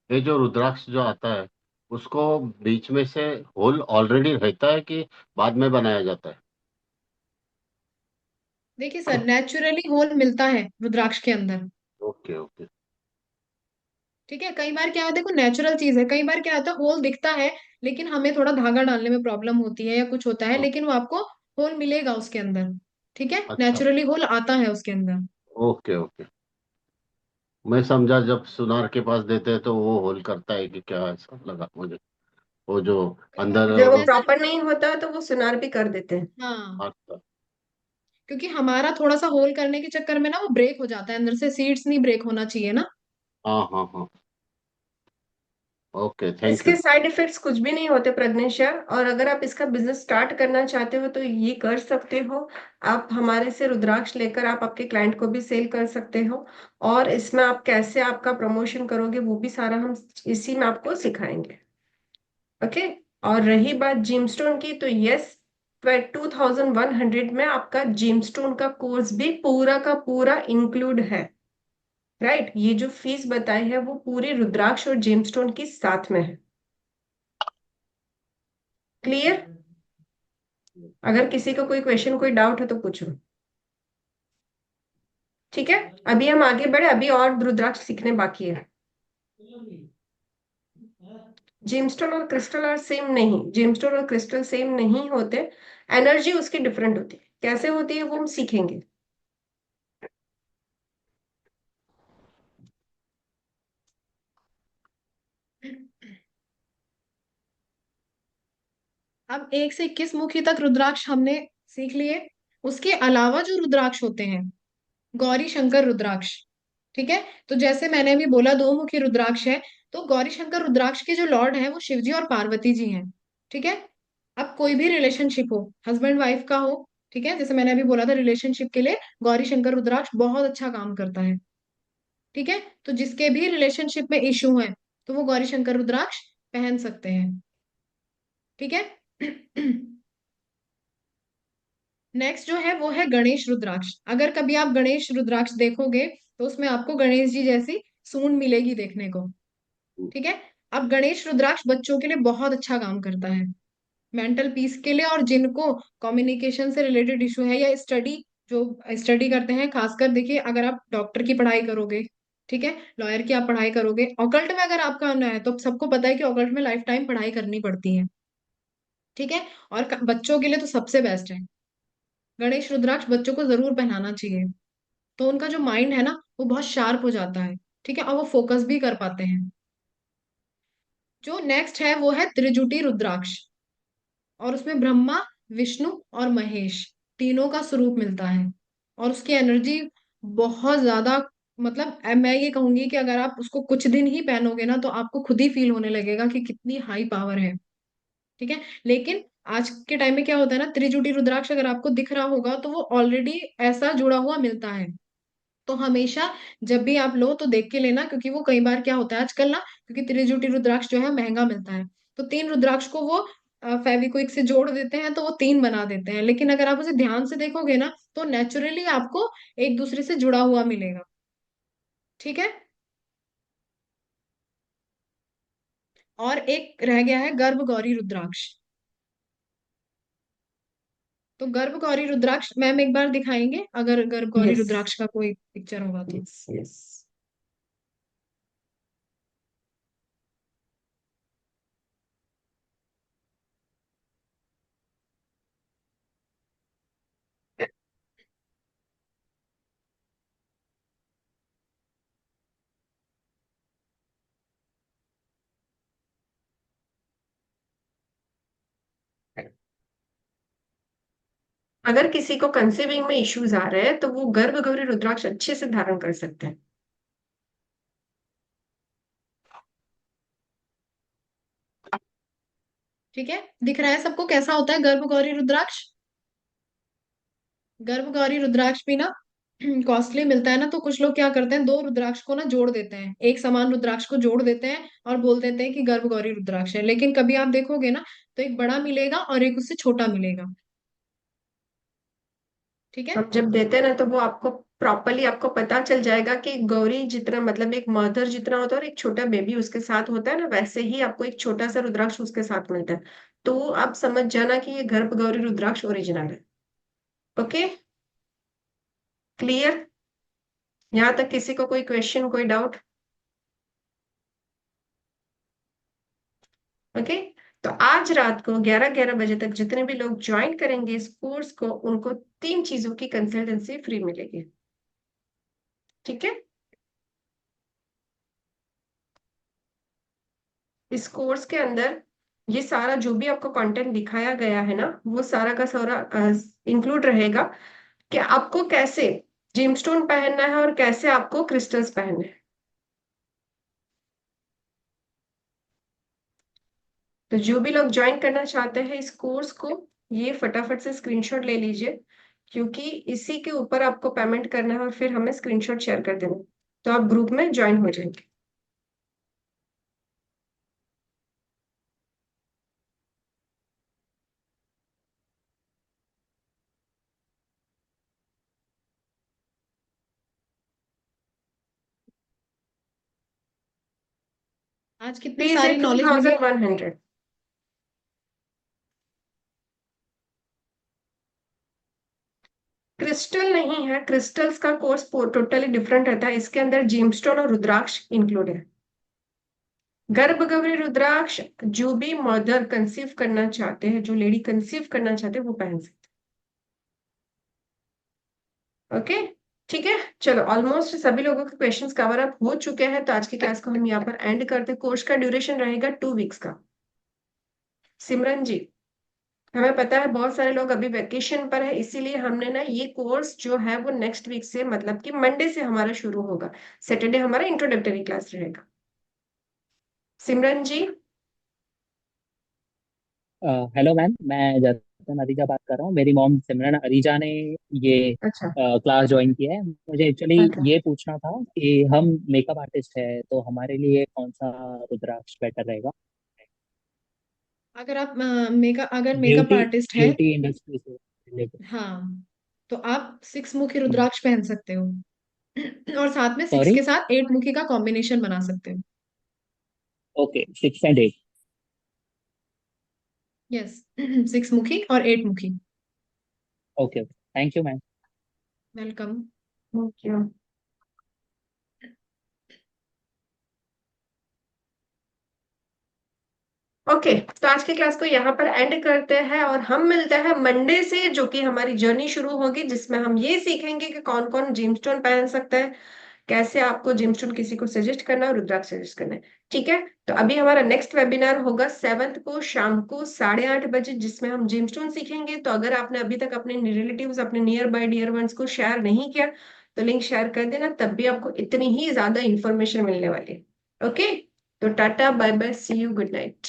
ये जो रुद्राक्ष जो आता है उसको बीच में से होल ऑलरेडी रहता है कि बाद में बनाया जाता है? देखिए सर, नेचुरली होल मिलता है रुद्राक्ष के अंदर, ओके ओके। ठीक है। कई बार क्या है, देखो नेचुरल चीज है, कई बार क्या होता है होल दिखता है लेकिन हमें थोड़ा धागा डालने में प्रॉब्लम होती है या कुछ होता है, हाँ, लेकिन वो आपको होल मिलेगा उसके अंदर, ठीक है। अच्छा। नेचुरली होल आता है उसके अंदर। Okay okay. मैं समझा जब सुनार के पास देते हैं तो वो होल करता है कि क्या, ऐसा लगा मुझे। वो जो अंदर जब वो जैसे, प्रॉपर नहीं होता तो वो सुनार भी कर देते हैं। हाँ, अच्छा। क्योंकि हमारा थोड़ा सा होल करने के चक्कर में ना वो ब्रेक हो जाता है अंदर से, सीड्स नहीं ब्रेक होना चाहिए ना। हाँ हाँ हाँ। ओके, थैंक इसके यू। साइड इफेक्ट्स कुछ भी नहीं होते प्रज्ञेशा, और अगर आप इसका बिजनेस स्टार्ट करना चाहते हो तो ये कर सकते हो। आप हमारे से रुद्राक्ष लेकर आप आपके क्लाइंट को भी सेल कर सकते हो, और इसमें आप कैसे आपका प्रमोशन करोगे वो भी सारा हम इसी में आपको सिखाएंगे। ओके। और रही बात जिमस्टोन की, तो यस, 2100 में आपका जिमस्टोन का कोर्स भी पूरा का पूरा इंक्लूड है। राइट, ये जो फीस बताई है वो पूरी रुद्राक्ष और जेमस्टोन की साथ में है। क्लियर? अगर किसी को कोई क्वेश्चन कोई डाउट है तो पूछो। ठीक है, अभी हम आगे बढ़े, अभी और रुद्राक्ष सीखने बाकी है। जेमस्टोन और क्रिस्टल और सेम नहीं, जेमस्टोन और क्रिस्टल सेम नहीं होते, एनर्जी उसकी डिफरेंट होती है। कैसे होती है वो हम सीखेंगे। अब 1 से 21 मुखी तक रुद्राक्ष हमने सीख लिए। उसके अलावा जो रुद्राक्ष होते हैं, गौरी शंकर रुद्राक्ष, ठीक है। तो जैसे मैंने अभी बोला 2 मुखी रुद्राक्ष है, तो गौरी शंकर रुद्राक्ष के जो लॉर्ड हैं वो शिव जी और पार्वती जी हैं, ठीक है। अब कोई भी रिलेशनशिप हो, हस्बैंड वाइफ का हो, ठीक है, जैसे मैंने अभी बोला था रिलेशनशिप के लिए गौरी शंकर रुद्राक्ष बहुत अच्छा काम करता है, ठीक है। तो जिसके भी रिलेशनशिप में इशू है तो वो गौरी शंकर रुद्राक्ष पहन सकते हैं, ठीक है। नेक्स्ट जो है वो है गणेश रुद्राक्ष। अगर कभी आप गणेश रुद्राक्ष देखोगे तो उसमें आपको गणेश जी जैसी सूंड मिलेगी देखने को, ठीक है। अब गणेश रुद्राक्ष बच्चों के लिए बहुत अच्छा काम करता है, मेंटल पीस के लिए, और जिनको कम्युनिकेशन से रिलेटेड इशू है या स्टडी, जो स्टडी करते हैं खासकर, देखिए अगर आप डॉक्टर की पढ़ाई करोगे, ठीक है, लॉयर की आप पढ़ाई करोगे, ऑकल्ट में अगर आपका आना है तो सबको पता है कि ऑकल्ट में लाइफ टाइम पढ़ाई करनी पड़ती है, ठीक है। और बच्चों के लिए तो सबसे बेस्ट है गणेश रुद्राक्ष, बच्चों को जरूर पहनाना चाहिए। तो उनका जो माइंड है ना वो बहुत शार्प हो जाता है, ठीक है, और वो फोकस भी कर पाते हैं। जो नेक्स्ट है वो है त्रिजुटी रुद्राक्ष, और उसमें ब्रह्मा, विष्णु और महेश तीनों का स्वरूप मिलता है, और उसकी एनर्जी बहुत ज्यादा, मतलब मैं ये कहूंगी कि अगर आप उसको कुछ दिन ही पहनोगे ना तो आपको खुद ही फील होने लगेगा कि कितनी हाई पावर है, ठीक है। लेकिन आज के टाइम में क्या होता है ना, त्रिजुटी रुद्राक्ष अगर आपको दिख रहा होगा तो वो ऑलरेडी ऐसा जुड़ा हुआ मिलता है। तो हमेशा जब भी आप लो तो देख के लेना, क्योंकि वो कई बार क्या होता है आजकल ना, क्योंकि त्रिजुटी रुद्राक्ष जो है महंगा मिलता है, तो 3 रुद्राक्ष को वो फेविक्विक से जोड़ देते हैं तो वो 3 बना देते हैं, लेकिन अगर आप उसे ध्यान से देखोगे ना तो नेचुरली आपको एक दूसरे से जुड़ा हुआ मिलेगा, ठीक है। और एक रह गया है गर्भ गौरी रुद्राक्ष। तो गर्भ गौरी रुद्राक्ष मैम एक बार दिखाएंगे, अगर गर्भ गौरी यस, रुद्राक्ष का कोई पिक्चर होगा तो। Yes, yes. अगर किसी को कंसीविंग में इश्यूज आ रहे हैं तो वो गर्भ गौरी रुद्राक्ष अच्छे से धारण कर सकते हैं। ठीक है, दिख रहा है सबको कैसा होता है गर्भ गौरी रुद्राक्ष? गर्भगौरी रुद्राक्ष भी ना कॉस्टली मिलता है ना, तो कुछ लोग क्या करते हैं, दो रुद्राक्ष को ना जोड़ देते हैं, एक समान रुद्राक्ष को जोड़ देते हैं और बोल देते हैं कि गर्भगौरी रुद्राक्ष है। लेकिन कभी आप देखोगे ना तो एक बड़ा मिलेगा और एक उससे छोटा मिलेगा। ठीक है। हम जब देते हैं ना तो वो आपको प्रॉपरली आपको पता चल जाएगा कि गौरी जितना मतलब एक मदर जितना होता है और एक छोटा बेबी उसके साथ होता है ना, वैसे ही आपको एक छोटा सा रुद्राक्ष उसके साथ मिलता है। तो आप समझ जाना कि ये गर्भ गौरी रुद्राक्ष ओरिजिनल है। Okay, clear? यहाँ तक किसी को कोई क्वेश्चन, कोई डाउट? ओके, तो आज रात को 11-11 बजे तक जितने भी लोग ज्वाइन करेंगे इस कोर्स को, उनको 3 चीजों की कंसल्टेंसी फ्री मिलेगी। ठीक है, इस कोर्स के अंदर ये सारा जो भी आपको कंटेंट दिखाया गया है ना, वो सारा का सारा इंक्लूड रहेगा कि आपको कैसे जेमस्टोन पहनना है और कैसे आपको क्रिस्टल्स पहनने हैं। तो जो भी लोग ज्वाइन करना चाहते हैं इस कोर्स को, ये फटाफट से स्क्रीनशॉट ले लीजिए, क्योंकि इसी के ऊपर आपको पेमेंट करना है और फिर हमें स्क्रीनशॉट शेयर कर देना, तो आप ग्रुप में ज्वाइन हो जाएंगे। आज कितनी फीस है सारी नॉलेज मिली। 2100। क्रिस्टल नहीं है, क्रिस्टल्स का कोर्स टोटली डिफरेंट रहता है। इसके अंदर जेमस्टोन और रुद्राक्ष इंक्लूड है। गर्भगौरी रुद्राक्ष जो भी मदर कंसीव करना चाहते हैं, जो लेडी कंसीव करना चाहते हैं, वो पहन सकते हैं। ओके, ठीक है, चलो ऑलमोस्ट सभी लोगों के क्वेश्चंस कवर अप हो चुके हैं, तो आज की क्लास को हम यहाँ पर एंड करते हैं। कोर्स का ड्यूरेशन रहेगा 2 वीक्स का। सिमरन जी, हमें पता है बहुत सारे लोग अभी वेकेशन पर है, इसीलिए हमने ना ये कोर्स जो है वो नेक्स्ट वीक से मतलब कि मंडे से हमारा शुरू होगा। सैटरडे हमारा इंट्रोडक्टरी क्लास रहेगा। सिमरन जी, हेलो मैम, मैं जतिन अरीजा बात कर रहा हूँ। मेरी मॉम सिमरन अरीजा ने ये अच्छा क्लास ज्वाइन किया है। मुझे एक्चुअली अच्छा। ये पूछना था कि हम मेकअप आर्टिस्ट है, तो हमारे लिए कौन सा रुद्राक्ष बेटर रहेगा? अगर आप अगर मेकअप ब्यूटी आर्टिस्ट है, ब्यूटी इंडस्ट्री से रिलेटेड। हाँ, तो आप 6 मुखी रुद्राक्ष पहन सकते हो और साथ में 6 सॉरी। के साथ 8 मुखी का कॉम्बिनेशन बना सकते हो। Okay, 6 and 8। यस 6 मुखी और 8 मुखी। Okay, thank you ma'am. Welcome. Thank you. Okay, तो आज की क्लास को यहाँ पर एंड करते हैं और हम मिलते हैं मंडे से, जो कि हमारी जर्नी शुरू होगी, जिसमें हम ये सीखेंगे कि कौन कौन जेमस्टोन पहन सकता है, कैसे आपको जेमस्टोन किसी को सजेस्ट करना है और रुद्राक्ष सजेस्ट करना है। ठीक है, तो अभी हमारा नेक्स्ट वेबिनार होगा 7th को शाम को 8:30 बजे, जिसमें हम जेमस्टोन सीखेंगे। तो अगर आपने अभी तक अपने रिलेटिव्स, अपने नियर बाय डियर वंस को शेयर नहीं किया, तो लिंक शेयर कर देना, तब भी आपको इतनी ही ज्यादा इंफॉर्मेशन मिलने वाली है। ओके, तो tata bye bye, see you, good night.